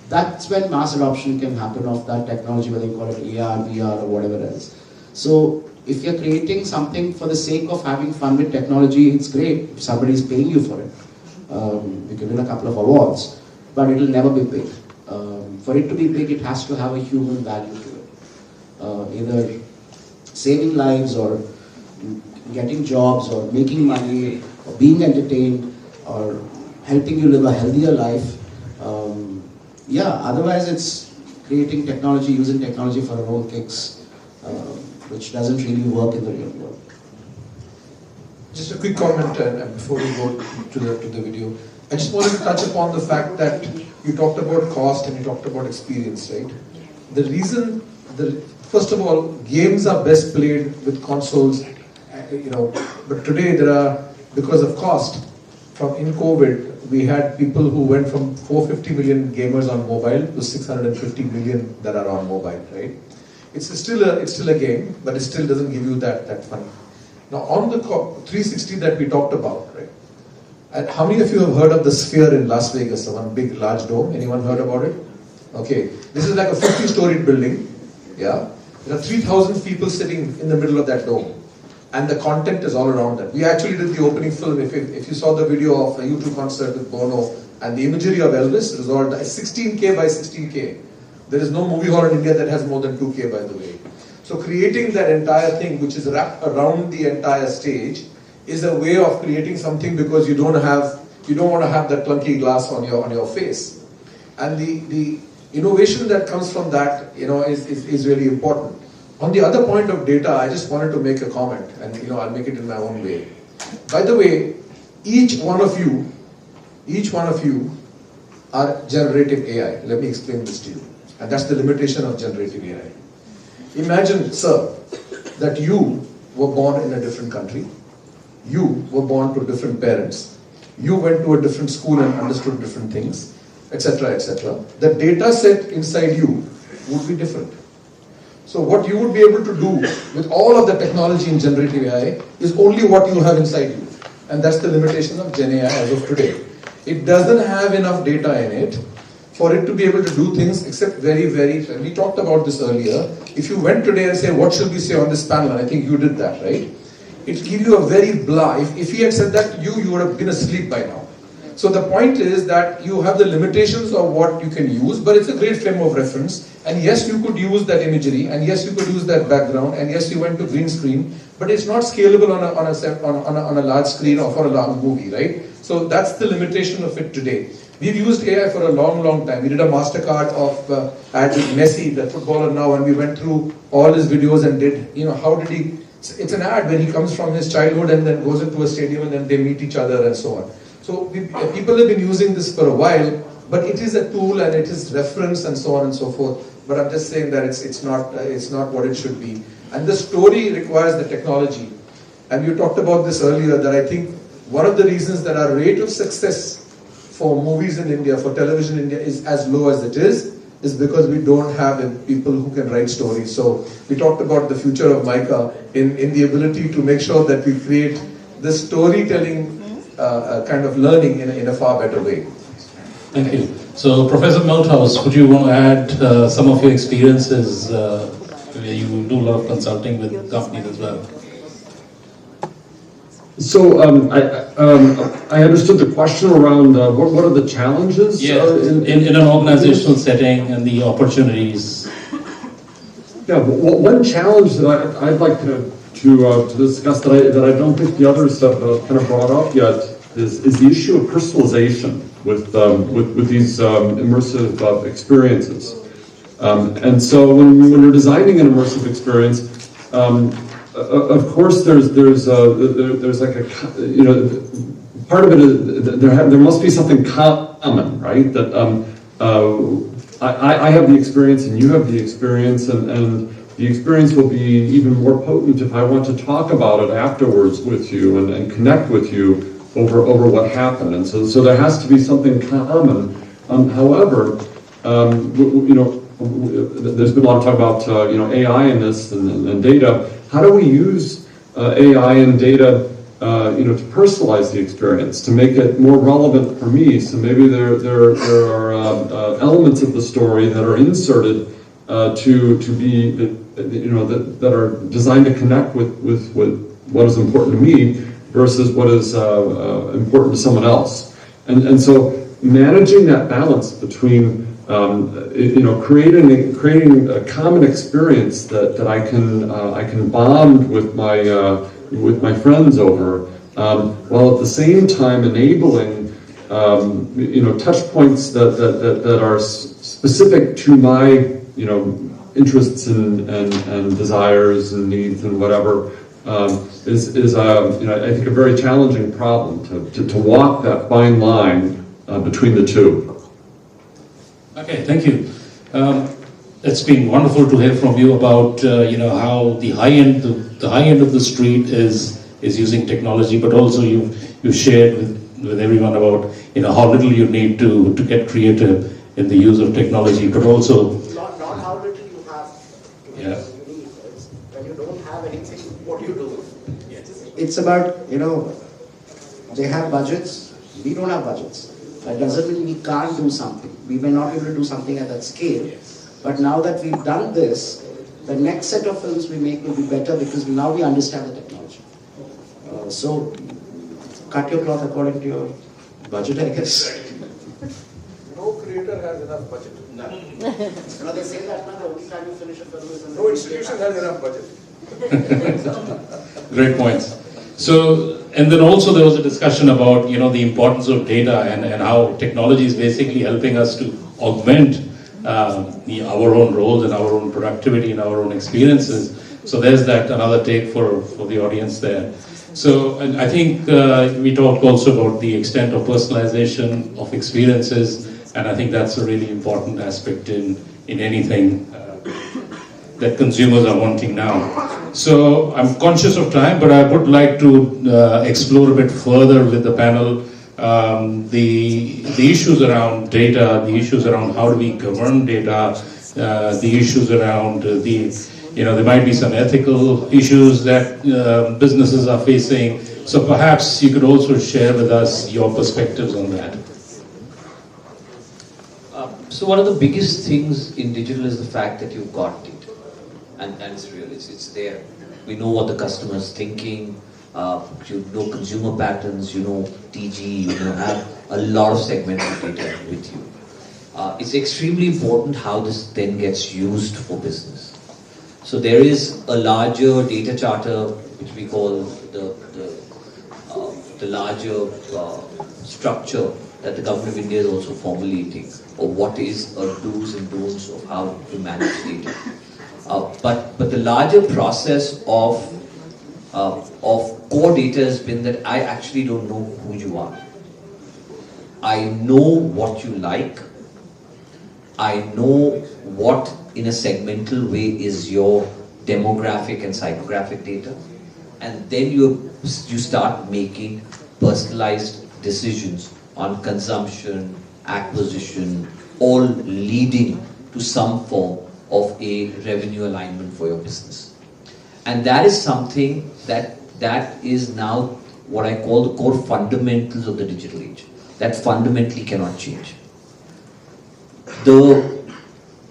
That's when mass adoption can happen of that technology, whether you call it AR, VR or whatever else. So if you're creating something for the sake of having fun with technology, it's great if somebody is paying you for it. You can win a couple of awards, but it'll never be big. For it to be big, it has to have a human value to it. Either saving lives or getting jobs or making money or being entertained or helping you live a healthier life. Otherwise it's creating technology, using technology for our own kicks, which doesn't really work in the real world. Just a quick comment before we go to the video. I just wanted to touch upon the fact that you talked about cost and you talked about experience, right? The reason, first of all, games are best played with consoles, but today there are, because of cost, in COVID, we had people who went from 450 million gamers on mobile to 650 million that are on mobile, right? It's still a game, but it still doesn't give you that fun. Now on the 360 that we talked about, right? And how many of you have heard of the Sphere in Las Vegas, the one big large dome? Anyone heard about it? Okay, this is like a 50-storied building. Yeah, there are 3,000 people sitting in the middle of that dome, and the content is all around that. We actually did the opening film. If you saw the video of a U2 concert with Bono and the imagery of Elvis, it was all 16K by 16K. There is no movie hall in India that has more than 2K, by the way. So creating that entire thing, which is wrapped around the entire stage, is a way of creating something, because you don't want to have that clunky glass on your face. And the innovation that comes from that, is really important. On the other point of data, I just wanted to make a comment, and I'll make it in my own way. By the way, each one of you are generative AI. Let me explain this to you. And that's the limitation of generative AI. Imagine, sir, that you were born in a different country. You were born to different parents. You went to a different school and understood different things, etc., etc. The data set inside you would be different. So what you would be able to do with all of the technology in generative AI is only what you have inside you. And that's the limitation of Gen AI as of today. It doesn't have enough data in it for it to be able to do things except very, we talked about this earlier. If you went today and say, what should we say on this panel? I think you did that, right? It gives you a very blah. If he had said that to you, you would have been asleep by now. So the point is that you have the limitations of what you can use, but it's a great frame of reference. And yes, you could use that imagery, and yes, you could use that background, and yes, you went to green screen, but it's not scalable on a large screen or for a long movie, right? So that's the limitation of it today. We've used AI for a long, long time. We did a MasterCard of ad with Messi, the footballer now, and we went through all his videos and did, how did he, it's an ad where he comes from his childhood and then goes into a stadium and then they meet each other and so on. So people have been using this for a while, but it is a tool and it is reference and so on and so forth. But I'm just saying that it's not what it should be. And the story requires the technology. And you talked about this earlier, that I think one of the reasons that our rate of success for movies in India, for television in India is as low as it is because we don't have people who can write stories. So we talked about the future of MICA in the ability to make sure that we create the storytelling kind of learning in a far better way. Thank you. So, Professor Malthouse, would you want to add some of your experiences? You do a lot of consulting with companies as well. So I understood the question around what are the challenges? In an organizational setting and the opportunities. Yeah, one challenge that I'd like to discuss that I don't think the others have kind of brought up yet is the issue of personalization with these immersive experiences. And so when you're designing an immersive experience, of course there's like a part of it is there must be something common, right? That I have the experience and you have the experience, and the experience will be even more potent if I want to talk about it afterwards with you and connect with you over what happened. And so there has to be something common. However, there's been a lot of talk about AI in this and data. How do we use AI and data to personalize the experience, to make it more relevant for me? So maybe there are elements of the story that are inserted to be that are designed to connect with what is important to me versus what is important to someone else. And so managing that balance between creating a common experience that I can bond with my friends over, while at the same time enabling touch points that are specific to my interests and desires and needs and whatever, is I think a very challenging problem to walk that fine line between the two. Okay, thank you. It's been wonderful to hear from you about how the high end of the street is using technology, but also you've shared with everyone about how little you need to get creative in the use of technology, but also Not how little you have. Yeah. You need. It's when you don't have anything, what do you do? It's about they have budgets. We don't have budgets. That doesn't mean we can't do something. We may not be able to do something at that scale, but now that we've done this, the next set of films we make will be better because now we understand the technology. So, cut your cloth according to your budget, I guess. No creator has enough budget. No. They say that now the only time you finish a film is No institution has enough budget. great points. So, and then also there was a discussion about the importance of data and how technology is basically helping us to augment our own roles and our own productivity and our own experiences. So there's that another take for the audience there. So, and I think we talked also about the extent of personalization of experiences, and I think that's a really important aspect in anything that consumers are wanting now. So I'm conscious of time, but I would like to explore a bit further with the panel the issues around data, the issues around how do we govern data, the issues around there might be some ethical issues that businesses are facing. So perhaps you could also share with us your perspectives on that. So one of the biggest things in digital is the fact that you've got data. And it's real, it's there. We know what the customer is thinking, you know consumer patterns, you know TG, you know app. a lot of segmented data with you. It's extremely important how this then gets used for business. So there is a larger data charter which we call the larger structure that the government of India is also formulating, of what is a do's and don'ts of how to manage data. But the larger process of core data has been that I actually don't know who you are. I know what you like. I know what in a segmental way is your demographic and psychographic data. And then you start making personalized decisions on consumption, acquisition, all leading to some form of a revenue alignment for your business. And that is something that is now what I call the core fundamentals of the digital age. That fundamentally cannot change. The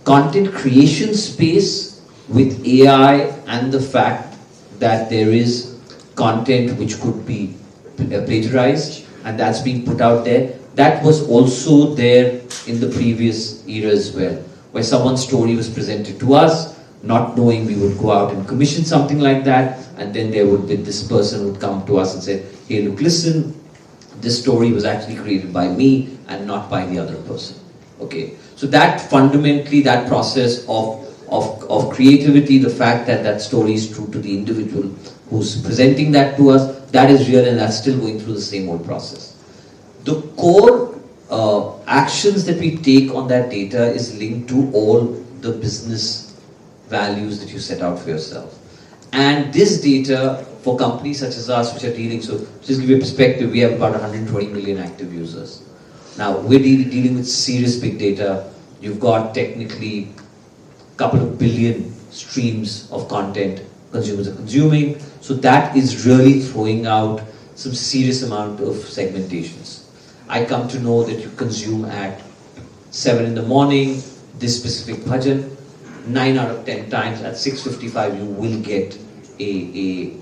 content creation space with AI and the fact that there is content which could be plagiarized and that's being put out there, that was also there in the previous era as well, where someone's story was presented to us, not knowing we would go out and commission something like that, and then there would be this person would come to us and say, hey, look, listen, this story was actually created by me and not by the other person. Okay, so that fundamentally, that process of creativity, the fact that that story is true to the individual who's presenting that to us, that is real, and that's still going through the same old process. The core actions that we take on that data is linked to all the business values that you set out for yourself. And this data for companies such as us, which are dealing, so just to give you a perspective, we have about 120 million active users. Now, we're dealing with serious big data. You've got technically a couple of billion streams of content consumers are consuming. So that is really throwing out some serious amount of segmentations. I come to know that you consume at 7 in the morning, this specific bhajan. 9 out of 10 times at 6:55 you will get a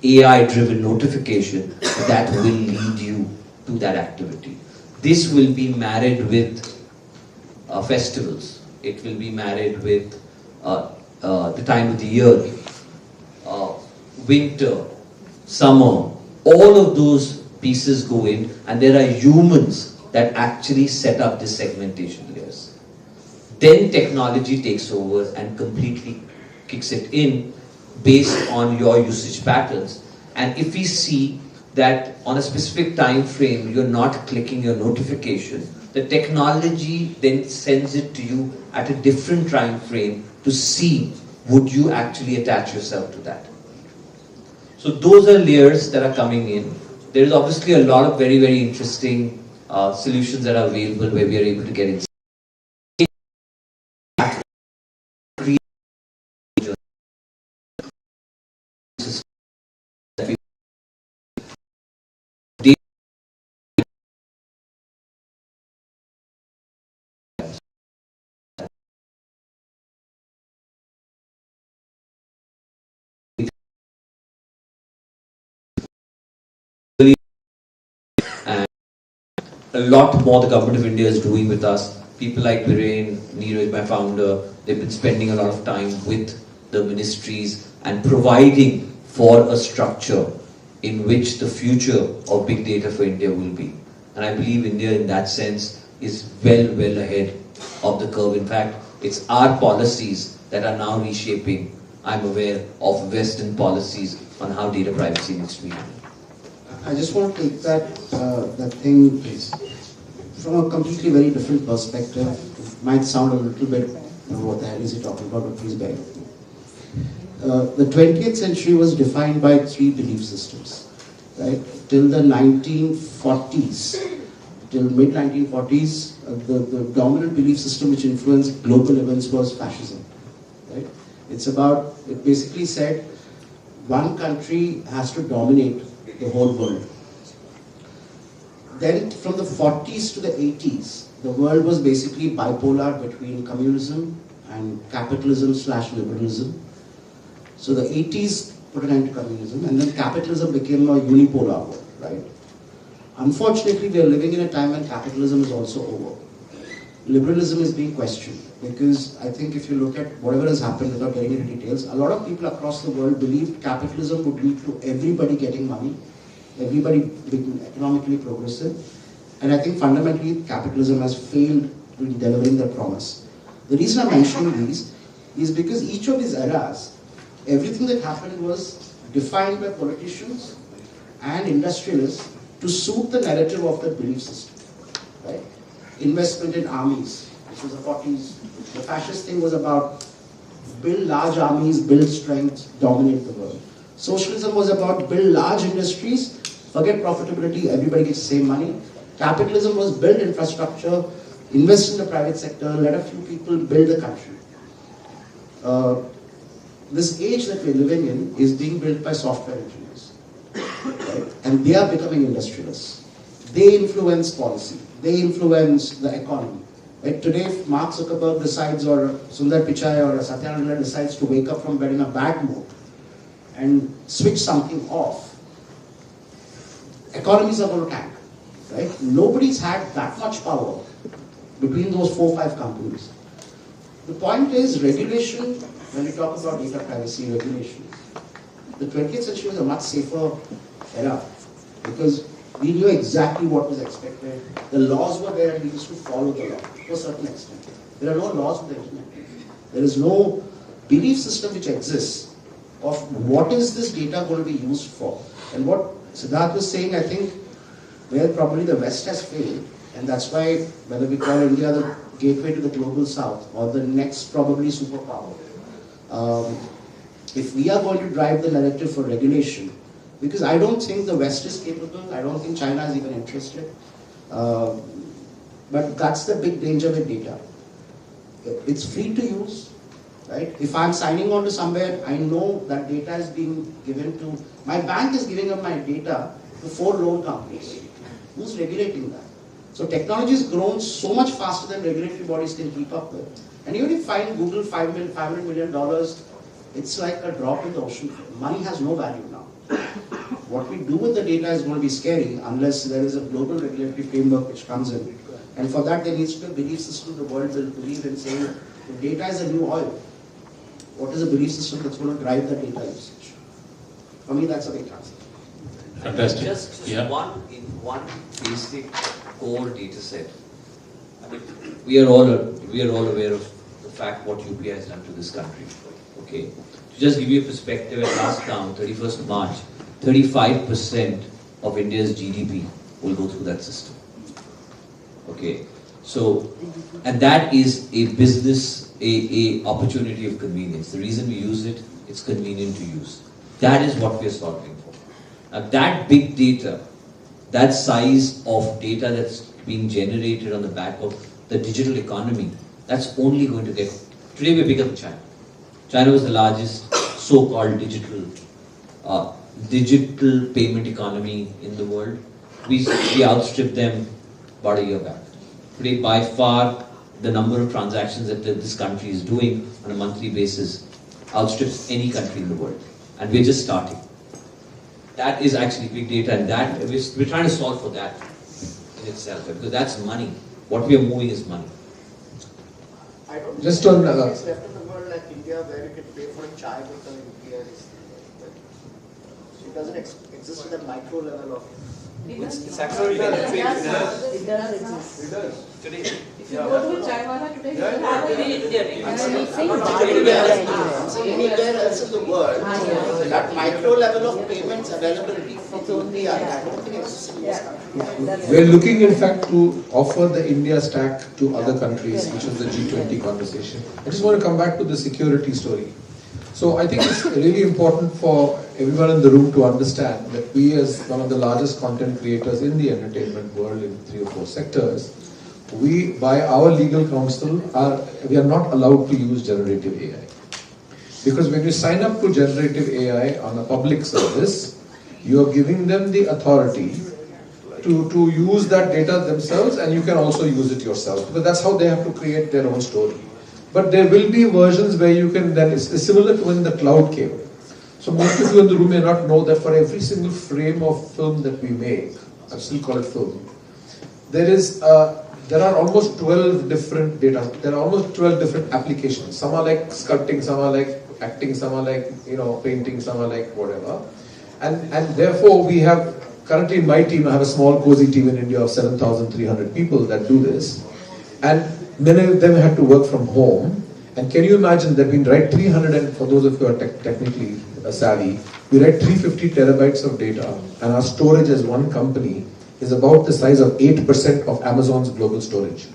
AI-driven notification that will lead you to that activity. This will be married with festivals. It will be married with the time of the year, winter, summer. All of those pieces go in, and there are humans that actually set up this segmentation layers. Then technology takes over and completely kicks it in based on your usage patterns. And if we see that on a specific time frame you're not clicking your notification, the technology then sends it to you at a different time frame to see would you actually attach yourself to that. So those are layers that are coming in. There is obviously a lot of very, very interesting solutions that are available where we are able to get in. And a lot more the government of India is doing with us. People like Viren, Neeraj, my founder, they've been spending a lot of time with the ministries and providing for a structure in which the future of big data for India will be. And I believe India in that sense is well ahead of the curve. In fact, it's our policies that are now reshaping, I'm aware, of Western policies on how data privacy needs to be handled. I just want to take that thing from a completely very different perspective. It might sound a little bit, what the hell is he talking about, but please bear with me. The 20th century was defined by 3 belief systems, right? Till the 1940s, till mid-1940s, the dominant belief system which influenced global events was fascism, right? It basically said one country has to dominate the whole world. Then from the 40s to the 80s, the world was basically bipolar between communism and capitalism/liberalism. So the 80s put an end to communism, and then capitalism became a unipolar world, right? Unfortunately, we are living in a time when capitalism is also over. Liberalism is being questioned because I think if you look at whatever has happened without getting into details, a lot of people across the world believed capitalism would lead to everybody getting money, everybody being economically progressive, and I think fundamentally capitalism has failed in delivering that promise. The reason I'm mentioning these is because each of these eras, everything that happened was defined by politicians and industrialists to suit the narrative of the belief system, right? Investment in armies, which was the 40s. The fascist thing was about build large armies, build strength, dominate the world. Socialism was about build large industries, forget profitability, everybody gets the same money. Capitalism was build infrastructure, invest in the private sector, let a few people build the country. This age that we're living in is being built by software engineers, right? And they are becoming industrialists. They influence policy. They influence the economy. Right? Today, if Mark Zuckerberg decides, or Sundar Pichai or Satya Nadella decides to wake up from bed in a bad mood and switch something off, economies are going to tank. Right? Nobody's had that much power between those 4 or 5 companies. The point is, regulation, when we talk about data privacy regulation, the 20th century was a much safer era because we knew exactly what was expected. The laws were there and we used to follow the law to a certain extent. There are no laws with the internet. There is no belief system which exists of what is this data going to be used for. And what Siddharth was saying, I think, where probably the West has failed, and that's why whether we call India the gateway to the global South or the next probably superpower, if we are going to drive the narrative for regulation, because I don't think the West is capable, I don't think China is even interested, but that's the big danger with data. It's free to use, right? If I'm signing on to somewhere, I know that data is being given to, my bank is giving up my data to 4 loan companies. Who's regulating that? So technology has grown so much faster than regulatory bodies can keep up with. And even if you find Google $500 million, it's like a drop in the ocean. Money has no value now. What we do with the data is going to be scary unless there is a global regulatory framework which comes in. And for that, there needs to be a belief system the world will believe in, saying if data is a new oil, what is a belief system that's going to drive the data usage? For me, that's a big answer. Fantastic. Just Yeah. one basic core data set. I mean, we are all aware of the fact what UPI has done to this country. Okay. To just give you a perspective, at last count, 31st of March, 35% of India's GDP will go through that system. Okay. So, and that is a business, a opportunity of convenience. The reason we use it, it's convenient to use. That is what we are solving for. Now that big data, that size of data that's being generated on the back of the digital economy, that's only going to get, today we're bigger than China. China was the largest so-called digital payment economy in the world. We outstripped them about a year back. Today, by far, the number of transactions that this country is doing on a monthly basis outstrips any country in the world. And we're just starting. That is actually big data, and that we're trying to solve for that in itself, because that's money. What we are moving is money. I don't Just think on, it's left in the world like India where you can pay for a chai with an UPI. So it doesn't exist at that micro level of. It's actually It does exist. It does. Today, If you go to a chai wala today, you will have Anywhere else in the world, that micro level of payments availability from UPI, I don't think exists in most countries. We're looking, in fact, to offer the India stack to other countries, which is the G20 conversation. I just want to come back to the security story. So I think it's really important for everyone in the room to understand that we, as one of the largest content creators in the entertainment world in 3 or 4 sectors, we, by our legal counsel, we are not allowed to use generative AI. Because when you sign up to generative AI on a public service, you are giving them the authority to use that data themselves, and you can also use it yourself. Because that's how they have to create their own story. But there will be versions where you can then, it's similar to when the cloud came. So most of you in the room may not know that for every single frame of film that we make, I still call it film. There are almost 12 different data. There are almost 12 different applications. Some are like sculpting, some are like acting, some are like painting, some are like whatever. And therefore we have currently in my team I have a small cozy team in India of 7,300 people that do this, and many of them had to work from home. And can you imagine that we write 300, and for those of you who are technically savvy, we write 350 terabytes of data, and our storage as one company is about the size of 8% of Amazon's global storage.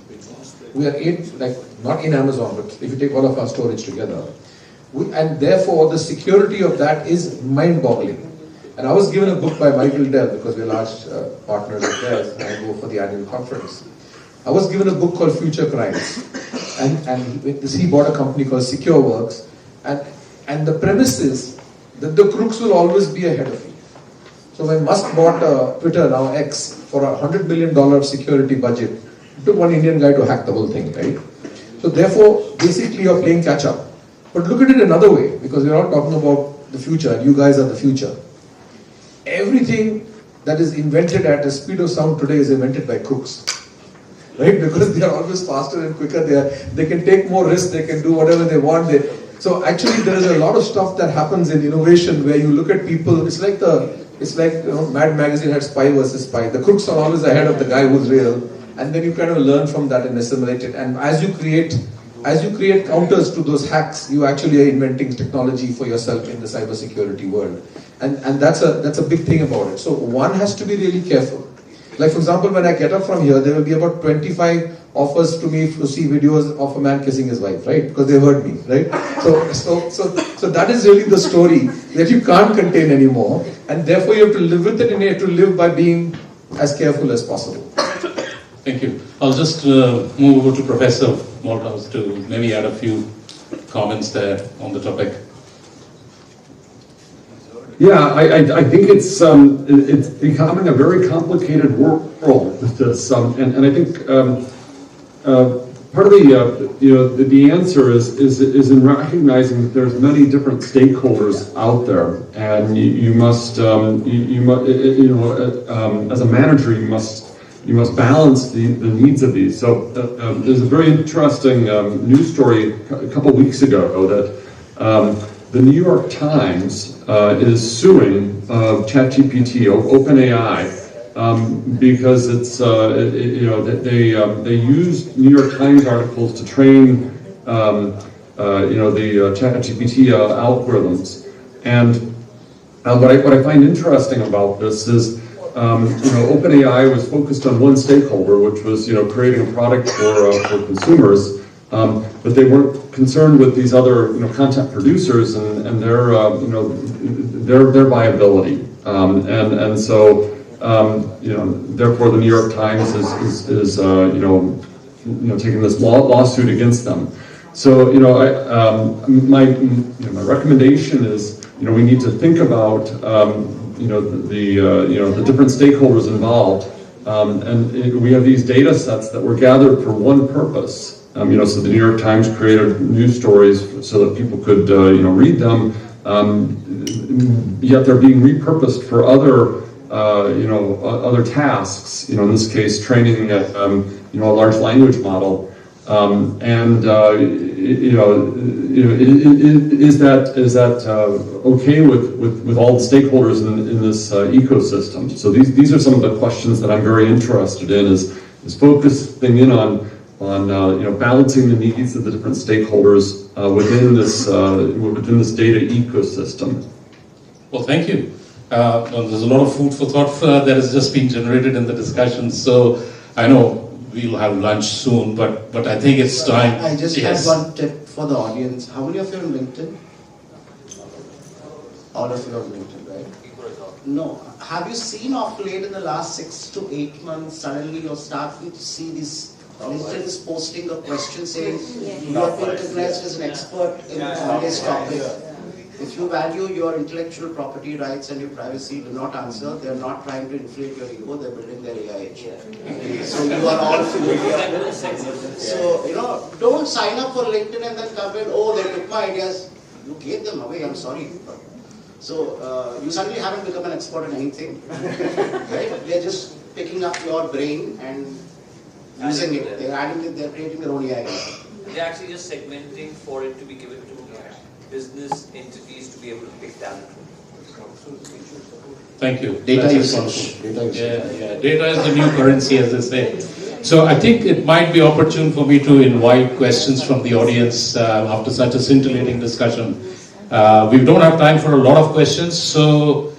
We are not in Amazon, but if you take all of our storage together. And therefore the security of that is mind-boggling. And I was given a book by Michael Dell, because we're large partners of theirs, and I go for the annual conference. I was given a book called Future Crimes. And he bought a company called SecureWorks. And the premise is that the crooks will always be ahead of you. So when Musk bought Twitter, now X, for a $100 million security budget, it took one Indian guy to hack the whole thing, right? So therefore, basically you're playing catch up. But look at it another way, because we're all talking about the future, and you guys are the future. Everything that is invented at the speed of sound today is invented by crooks. Right? Because they are always faster and quicker, they can take more risks, they can do whatever they want. So actually there is a lot of stuff that happens in innovation where you look at people, it's like Mad Magazine had spy versus spy. The crooks are always ahead of the guy who's real, and then you kind of learn from that and assimilate it. And as you create counters to those hacks, you actually are inventing technology for yourself in the cybersecurity world. And that's a big thing about it. So one has to be really careful. Like for example, when I get up from here, there will be about 25 offers to me to see videos of a man kissing his wife, right? Because they heard me, right? So that is really the story that you can't contain anymore, and therefore you have to live with it, and you have to live by being as careful as possible. Thank you. I'll just move over to Professor Malthouse to maybe add a few comments there on the topic. Yeah, I think it's becoming a very complicated world with this, and I think part of the answer is in recognizing that there's many different stakeholders out there, and you must as a manager you must balance the needs of these. So there's a very interesting news story a couple weeks ago that the New York Times is suing ChatGPT, OpenAI, because it's they used New York Times articles to train the ChatGPT algorithms. And what I find interesting about this is OpenAI was focused on one stakeholder, which was creating a product for consumers. But they weren't concerned with these other content producers and their viability, and so therefore the New York Times is taking this lawsuit against them. So my recommendation is we need to think about the different stakeholders involved, and we have these data sets that were gathered for one purpose. So the New York Times created news stories so that people could, read them. Yet they're being repurposed for other, other tasks. In this case, training a large language model. Is that okay with all the stakeholders in this ecosystem? So these are some of the questions that I'm very interested in. Is focusing in on balancing the needs of the different stakeholders within this data ecosystem. Well, thank you. There's a lot of food for thought that has just been generated in the discussion. So I know we'll have lunch soon, but I think it's time. I just had one tip for the audience. How many of you are on LinkedIn? All of you are on LinkedIn, right? No. Have you seen of late in the last 6 to 8 months, suddenly you're starting to see these LinkedIn is posting a question saying, you have been recognized as an expert on this topic. If you value your intellectual property rights and your privacy, do not answer. They are not trying to inflate your ego, they're building their AI engine. So you are all familiar. So, don't sign up for LinkedIn and then come in, oh, they took my ideas. You gave them away, I'm sorry. So, you suddenly haven't become an expert in anything. Right? They're just picking up your brain and using it. They're creating their own AI. They're actually just segmenting for it to be given to business entities to be able to pick talent. Thank you. Data That's usage. Data usage. Yeah. Data is the new currency, as they say. So I think it might be opportune for me to invite questions from the audience after such a scintillating discussion. We don't have time for a lot of questions, so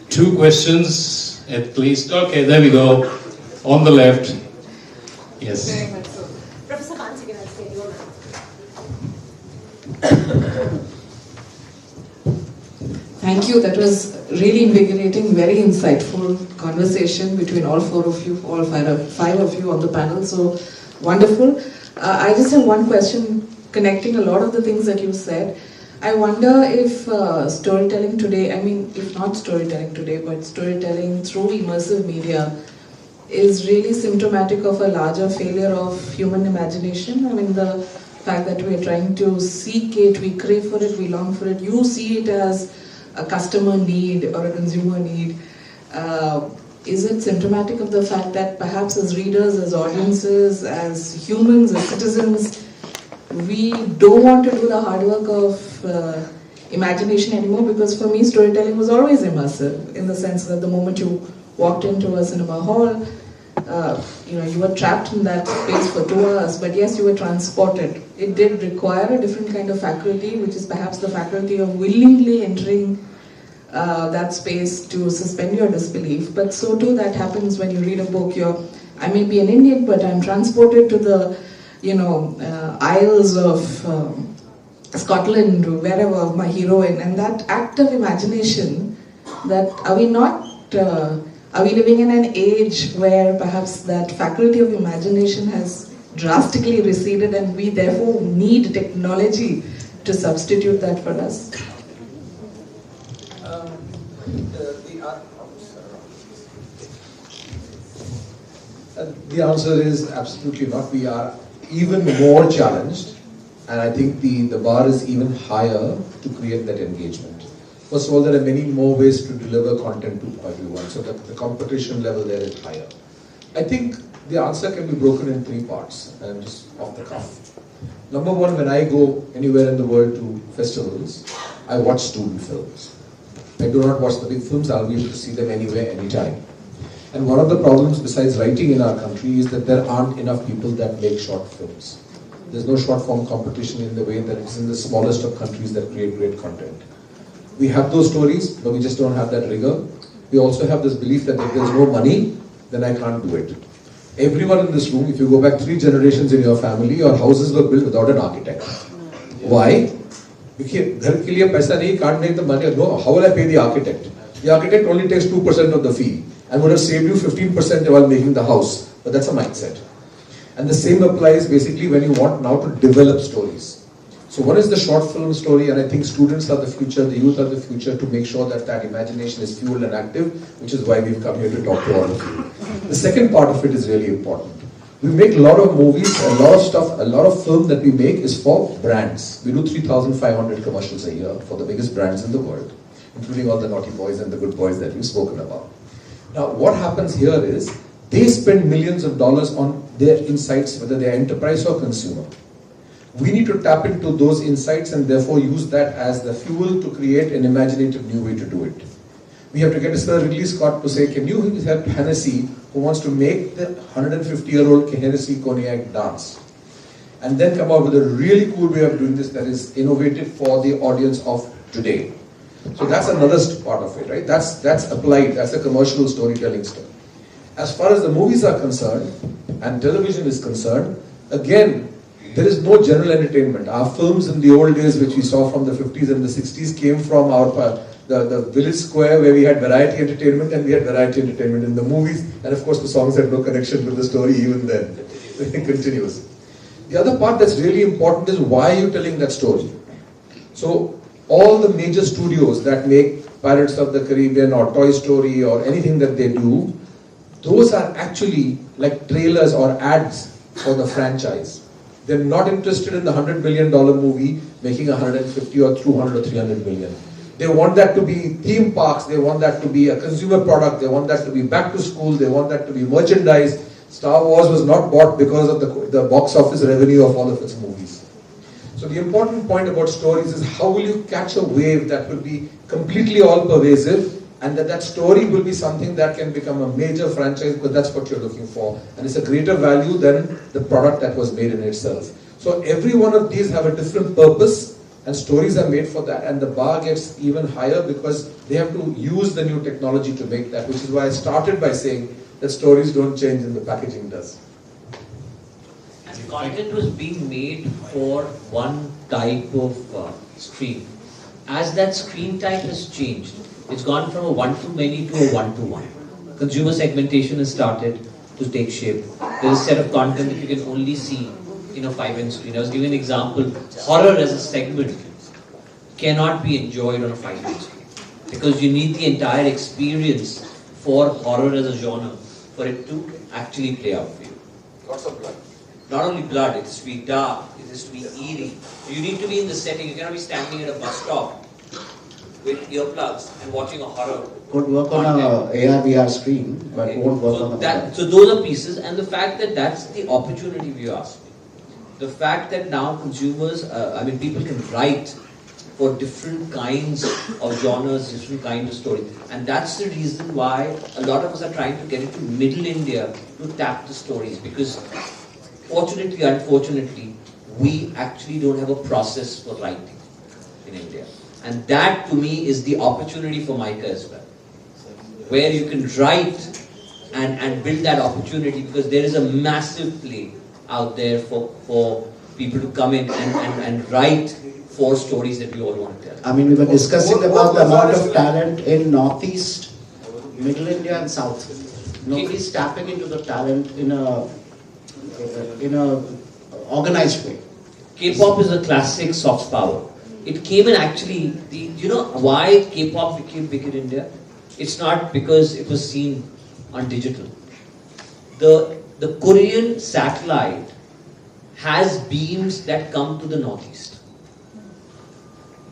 2 questions at least. Okay, there we go. On the left. Yes. Very much so. Professor Hansigan, I'll say you now. Thank you. That was really invigorating, very insightful conversation between all 4 of you, all 5 of you on the panel. So wonderful. I just have one question connecting a lot of the things that you said. I wonder if storytelling today, I mean, if not storytelling today, but storytelling through immersive media is really symptomatic of a larger failure of human imagination. I mean, the fact that we are trying to seek it, we crave for it, we long for it. You see it as a customer need or a consumer need. Is it symptomatic of the fact that perhaps as readers, as audiences, as humans, as citizens, we don't want to do the hard work of imagination anymore? Because for me, storytelling was always immersive, in the sense that the moment you walked into a cinema hall, you were trapped in that space for 2 hours, but yes, you were transported. It did require a different kind of faculty, which is perhaps the faculty of willingly entering that space to suspend your disbelief. But so too that happens when you read a book. I may be an Indian, but I'm transported to the Isles of Scotland, wherever my heroine, and that act of imagination, that are we living in an age where perhaps that faculty of imagination has drastically receded and we therefore need technology to substitute that for us? The answer is absolutely not. We are even more challenged, and I think the bar is even higher to create that engagement. First of all, there are many more ways to deliver content to everyone, so that the competition level there is higher. I think the answer can be broken in 3 parts, and just off the cuff. Number 1, when I go anywhere in the world to festivals, I watch student films. I do not watch the big films. I'll be able to see them anywhere, anytime. And one of the problems besides writing in our country is that there aren't enough people that make short films. There's no short form competition in the way that it's in the smallest of countries that create great content. We have those stories, but we just don't have that rigor. We also have this belief that if there's no money, then I can't do it. Everyone in this room, if you go back 3 generations in your family, your houses were built without an architect. Why? Because can't make the money. No, how will I pay the architect? The architect only takes 2% of the fee and would have saved you 15% while making the house. But that's a mindset. And the same applies basically when you want now to develop stories. So one is the short film story, and I think students are the future, the youth are the future, to make sure that that imagination is fueled and active, which is why we've come here to talk to all of you. The second part of it is really important. We make a lot of movies, a lot of stuff, a lot of film that we make is for brands. We do 3,500 commercials a year for the biggest brands in the world, including all the naughty boys and the good boys that we've spoken about. Now, what happens here is, they spend millions of dollars on their insights, whether they're enterprise or consumer. We need to tap into those insights and therefore use that as the fuel to create an imaginative new way to do it. We have to get Sir Ridley Scott to say, can you help Hennessy, who wants to make the 150-year-old Hennessy cognac dance? And then come out with a really cool way of doing this that is innovative for the audience of today. So that's another part of it, right? That's applied, that's a commercial storytelling stuff. As far as the movies are concerned, and television is concerned, again, there is no general entertainment. Our films in the old days, which we saw from the 50s and the 60s, came from the village square where we had variety entertainment, and we had variety entertainment in the movies, and of course the songs had no connection with the story even then. It continues. The other part that's really important is why are you telling that story? So all the major studios that make Pirates of the Caribbean or Toy Story or anything that they do, those are actually like trailers or ads for the franchise. They're not interested in the $100 million movie making 150 or 200 or 300 million. They want that to be theme parks, they want that to be a consumer product, they want that to be back to school, they want that to be merchandise. Star Wars was not bought because of the box office revenue of all of its movies. So the important point about stories is how will you catch a wave that will be completely all pervasive, and that story will be something that can become a major franchise, because that's what you're looking for. And it's a greater value than the product that was made in itself. So every one of these have a different purpose, and stories are made for that, and the bar gets even higher because they have to use the new technology to make that, which is why I started by saying that stories don't change and the packaging does. And content was being made for one type of screen. As that screen type has changed, it's gone from a one-to-many to a one-to-one. Consumer segmentation has started to take shape. There's a set of content that you can only see in a 5-inch screen. I was giving an example. Horror as a segment cannot be enjoyed on a 5-inch screen because you need the entire experience for horror as a genre for it to actually play out for you. Lots of blood. Not only blood, it has to be dark, it has to be eerie. You need to be in the setting. You cannot be standing at a bus stop with earplugs and watching a horror. Could work on a AR VR screen, but Okay. won't work on a So those are pieces, and the fact that that's the opportunity, if you ask me. The fact that now consumers, people can write for different kinds of genres, different kinds of stories. And that's the reason why a lot of us are trying to get into middle India to tap the stories. Because fortunately, unfortunately, we actually don't have a process for writing in India. And that to me is the opportunity for MICA as well. Where you can write and build that opportunity, because there is a massive play out there for people to come in and write for stories that we all want to tell. I mean, we were discussing about the amount of talent in Northeast, Middle India and South. Nobody's tapping into the talent in a organized way. K-pop is a classic soft power. It came in actually, you know why K-pop became big in India? It's not because it was seen on digital. The Korean satellite has beams that come to the Northeast.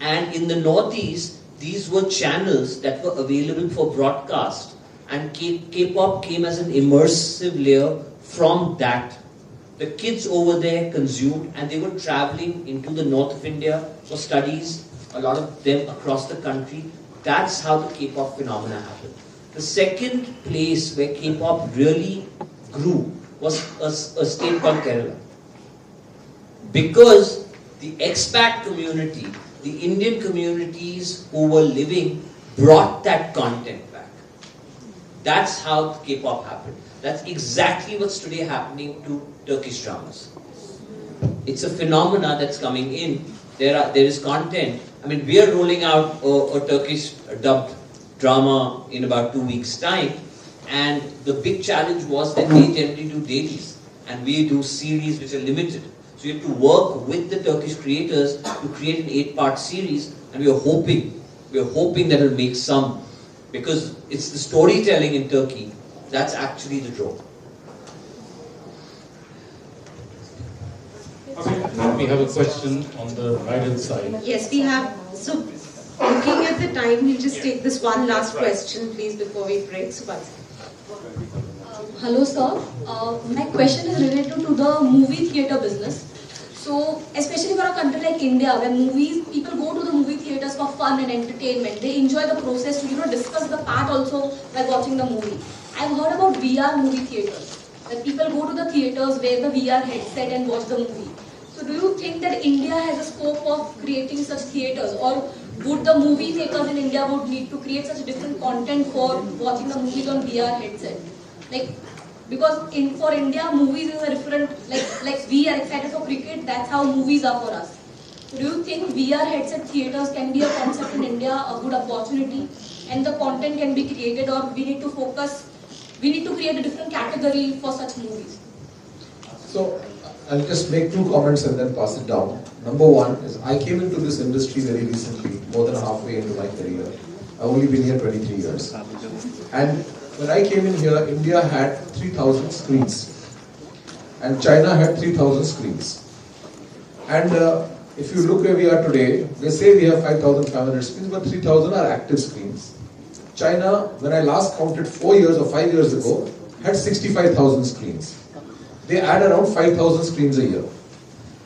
And in the Northeast, these were channels that were available for broadcast. And K-pop came as an immersive layer from that. The kids over there consumed, and they were traveling into the north of India for studies, a lot of them across the country. That's how the K-pop phenomena happened. The second place where K-pop really grew was a state called Kerala. Because the expat community, the Indian communities who were living, brought that content back. That's how K-pop happened. That's exactly what's today happening to Turkish dramas. It's a phenomena that's coming in. There is content. I mean, we are rolling out a Turkish dubbed drama in about 2 weeks' time, and the big challenge was that they generally do dailies, and we do series which are limited. So you have to work with the Turkish creators to create an 8-part series, and we are hoping that it'll make some, because it's the storytelling in Turkey that's actually the draw. We have a question on the right-hand side. Yes, we have. So, looking at the time, we'll just take this one last question, please, before we break. Hello, sir. My question is related to the movie theatre business. So, especially for a country like India, where people go to the movie theatres for fun and entertainment. They enjoy the process to, discuss the part also while watching the movie. I've heard about VR movie theatres. That people go to the theatres, wear the VR headset and watch the movie. So, do you think that India has a scope of creating such theatres, or would the movie makers in India would need to create such different content for watching the movies on VR headset? Because for India, movies is a different, like we are excited for cricket, that's how movies are for us. So do you think VR headset theatres can be a concept in India, a good opportunity, and the content can be created, or we need to create a different category for such movies? So, I'll just make 2 comments and then pass it down. Number one is, I came into this industry very recently, more than halfway into my career. I've only been here 23 years. And when I came in here, India had 3,000 screens. And China had 3,000 screens. And If you look where we are today, they say we have 5,500 screens, but 3,000 are active screens. China, when I last counted 4 years or 5 years ago, had 65,000 screens. They add around 5,000 screens a year.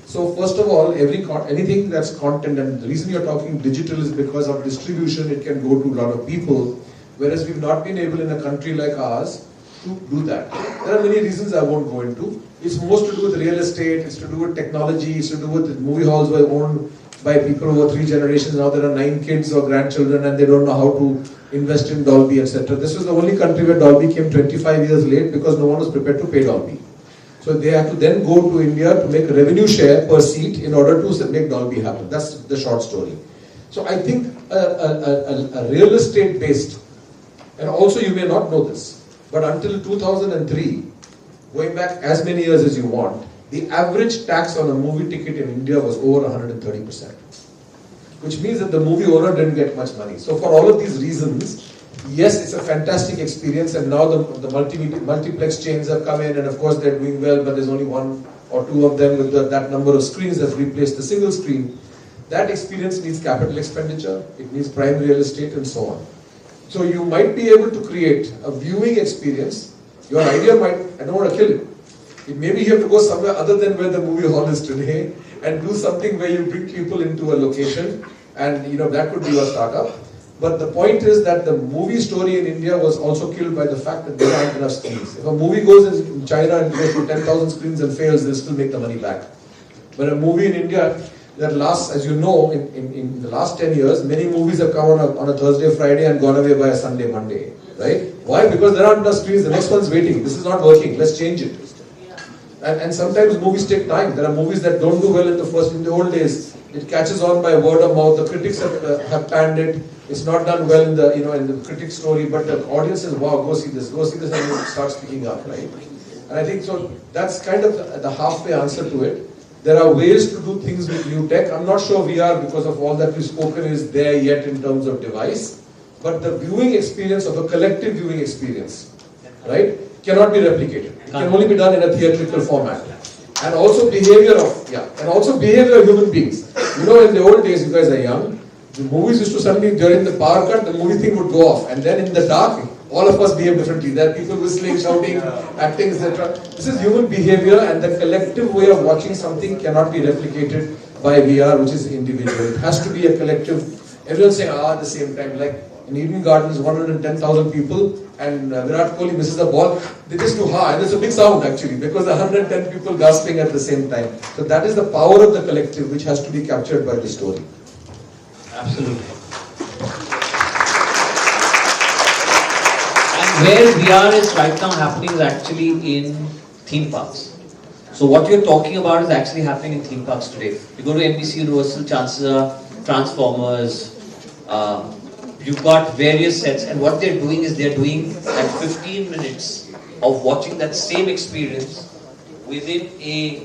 So first of all, anything that's content, and the reason you're talking digital is because of distribution, it can go to a lot of people, whereas we've not been able in a country like ours to do that. There are many reasons I won't go into. It's most to do with real estate, it's to do with technology, it's to do with movie halls were owned by people over 3 generations. Now there are 9 kids or grandchildren and they don't know how to invest in Dolby, etc. This was the only country where Dolby came 25 years late because no one was prepared to pay Dolby. So they have to then go to India to make a revenue share per seat in order to make Dolby happen. That's the short story. So I think a real estate based, and also you may not know this, but until 2003, going back as many years as you want, the average tax on a movie ticket in India was over 130%. Which means that the movie owner didn't get much money. So for all of these reasons, yes, it's a fantastic experience, and now the multiplex chains have come in, and of course they're doing well, but there's only 1 or 2 of them with that number of screens that's replaced the single screen. That experience needs capital expenditure, it needs prime real estate and so on. So you might be able to create a viewing experience. Your idea might, I don't want to kill it. Maybe you have to go somewhere other than where the movie hall is today and do something where you bring people into a location, and that could be your startup. But the point is that the movie story in India was also killed by the fact that there aren't enough screens. If a movie goes in China and goes to 10,000 screens and fails, they'll still make the money back. But a movie in India that lasts, as you know, in the last 10 years, many movies have come on a Thursday, Friday and gone away by a Sunday, Monday. Right? Why? Because there aren't enough screens, the next one's waiting. This is not working, let's change it. And sometimes movies take time. There are movies that don't do well in the old days. It catches on by word of mouth. The critics have panned it. It's not done well in the critic story, but the audience says, "Wow, go see this," and it starts picking up, right? And I think so. That's kind of the halfway answer to it. There are ways to do things with new tech. I'm not sure VR, because of all that we've spoken, is there yet in terms of device. But the viewing experience of a collective viewing experience, right, cannot be replicated. It can only be done in a theatrical format. And also behavior of human beings. In the old days, you guys are young, the movies used to suddenly, during the power cut, the movie thing would go off. And then in the dark, all of us behave differently. There are people whistling, shouting, acting, etc. This is human behavior, and the collective way of watching something cannot be replicated by VR, which is individual. It has to be a collective. Everyone's saying, at the same time. Like in Eden Gardens, 110,000 people, and Virat Kohli misses the ball. They just do and it's a big sound actually, because 110 people gasping at the same time. So that is the power of the collective, which has to be captured by the story. Absolutely. And where VR is right now happening is actually in theme parks. So what you're talking about is actually happening in theme parks today. You go to NBC Universal, chances are Transformers, you've got various sets, and what they're doing is they're doing that 15 minutes of watching that same experience within a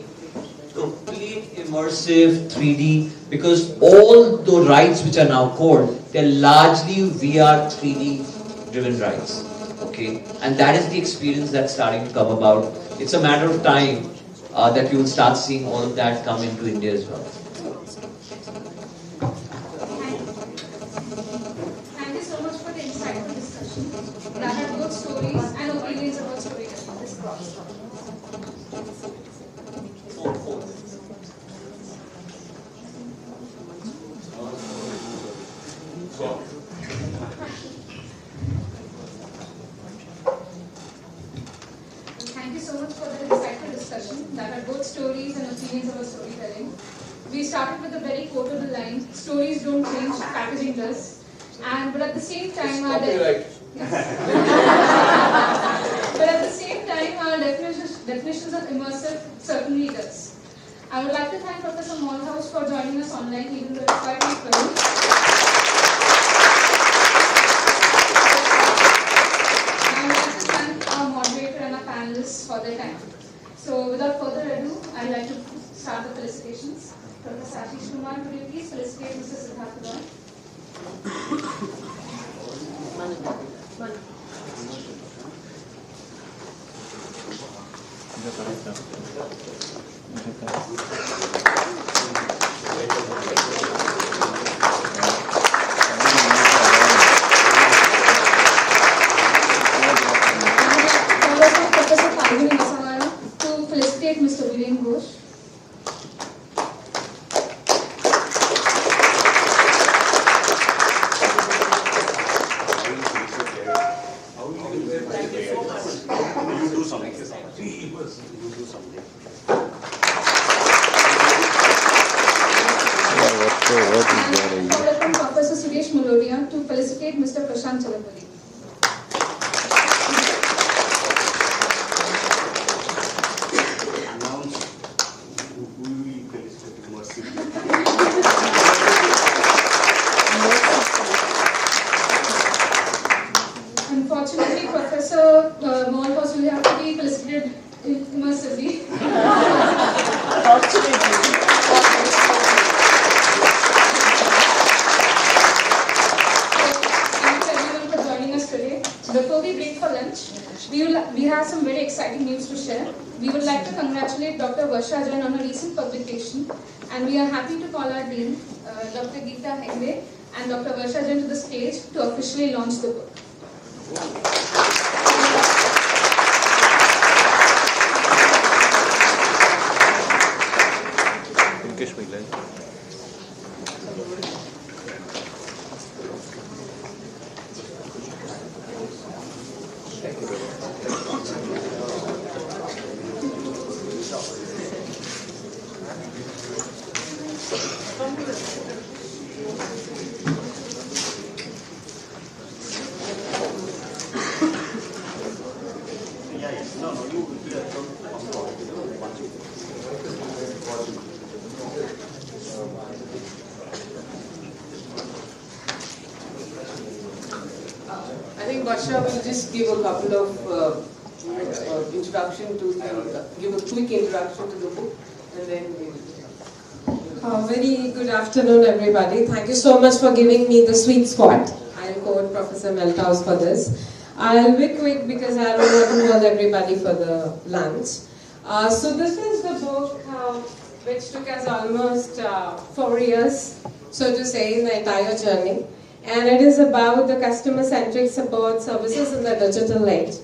complete immersive 3D, because all the rides which are now called, they're largely VR 3D driven rides. Okay, and that is the experience that's starting to come about. It's a matter of time that you will start seeing all of that come into India as well. Thank you so much for the insightful discussion that had both stories and opinions about storytelling. This cross. Thank you so much for the insightful discussion that had both stories and opinions about storytelling. We started with a very quotable line: stories don't change, packaging does. But at the same time, our definitions of immersive certainly does. I would like to thank Professor Malhouse for joining us online, even though it's quite difficult. I would like to thank our moderator and our panelists for their time. So without further ado, I'd like to start the felicitations. Professor Ashish Kumar, could you please felicitate Mr. Siddharth Roy? welcome Professor Suresh Malodia to felicitate Mr. Prashant Chalapalli. Announce who we felicitate mercifully. Unfortunately, Professor Mohandas will have to be felicited immersively. Before we break for lunch, we have some very exciting news to share. We would like to congratulate Dr. Varsha Jain on a recent publication, and we are happy to call our Dean, Dr. Geeta Hegde, and Dr. Varsha Jain to the stage to officially launch the book. I think Varsha will just give a couple of introduction to give a quick introduction to the book, and then we'll... Very good afternoon, everybody. Thank you so much for giving me the sweet spot. I'll quote Professor Melthouse for this. I'll be quick because I don't want to hold everybody for the lunch. So this is the book which took us almost 4 years, so to say, in the entire journey. And it is about the customer-centric support services in the digital age.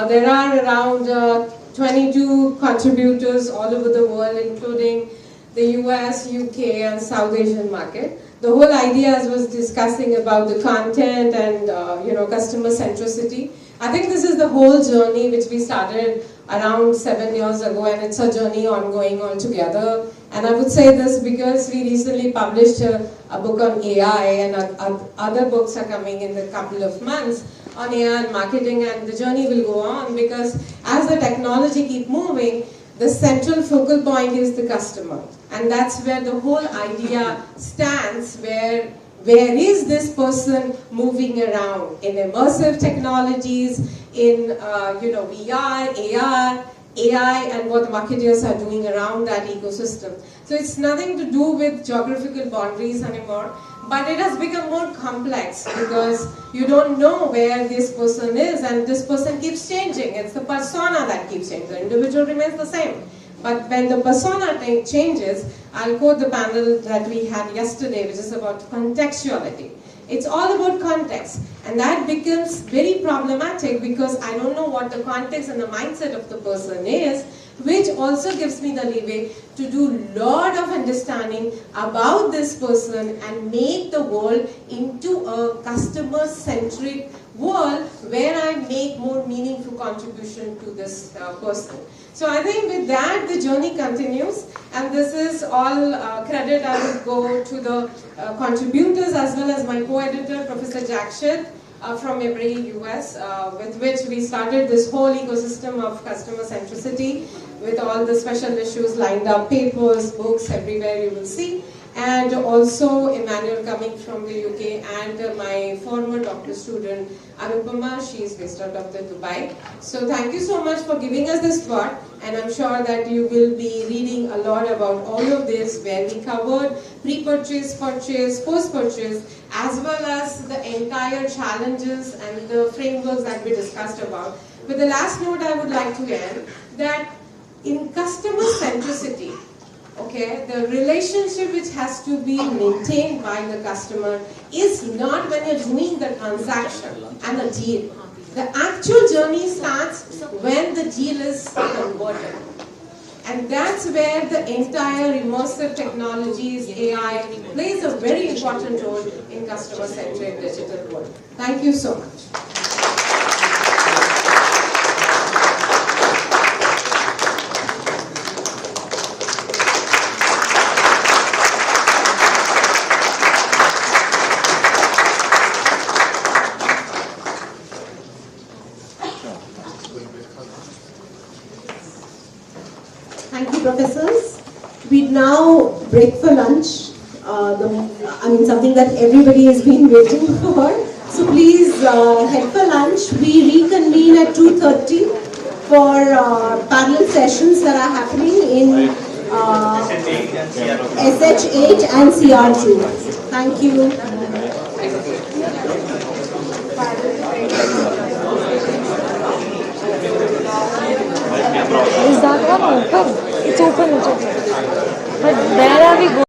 There are around 22 contributors all over the world, including the US, UK, and South Asian market. The whole idea, as was discussing about the content and customer centricity. I think this is the whole journey which we started around 7 years ago, and it's a journey ongoing altogether. And I would say this because we recently published a book on AI, and other books are coming in a couple of months on AI and marketing, and the journey will go on because as the technology keep moving, the central focal point is the customer. And that's where the whole idea stands, where is this person moving around in immersive technologies, in VR, AR, AI, and what marketers are doing around that ecosystem. So it's nothing to do with geographical boundaries anymore, but it has become more complex because you don't know where this person is, and this person keeps changing. It's the persona that keeps changing. The individual remains the same. But when the persona changes, I'll quote the panel that we had yesterday, which is about contextuality. It's all about context, and that becomes very problematic because I don't know what the context and the mindset of the person is, which also gives me the leeway to do a lot of understanding about this person and make the world into a customer-centric world where I make more meaningful contribution to this person. So I think with that, the journey continues, and this is all credit I would go to the contributors as well as my co-editor, Professor Jack Schitt from Emory, US, with which we started this whole ecosystem of customer centricity with all the special issues lined up, papers, books, everywhere you will see. And also Emmanuel coming from the UK, and my former doctor student Anupama, she is based out of the Dubai. So thank you so much for giving us this spot, and I'm sure that you will be reading a lot about all of this, where we covered pre-purchase, purchase, post-purchase, as well as the entire challenges and the frameworks that we discussed about. But the last note I would like to end, that in customer centricity, okay, the relationship which has to be maintained by the customer is not when you're doing the transaction and the deal. The actual journey starts when the deal is converted. And that's where the entire immersive technologies, AI, plays a very important role in customer-centric digital world. Thank you so much. professors. We now break for lunch. Something that everybody has been waiting for. So please head for lunch. We reconvene at 2:30 for parallel sessions that are happening in SH8 and CR2. Thank you. Is that one open? It's open, it's open. But where are we going?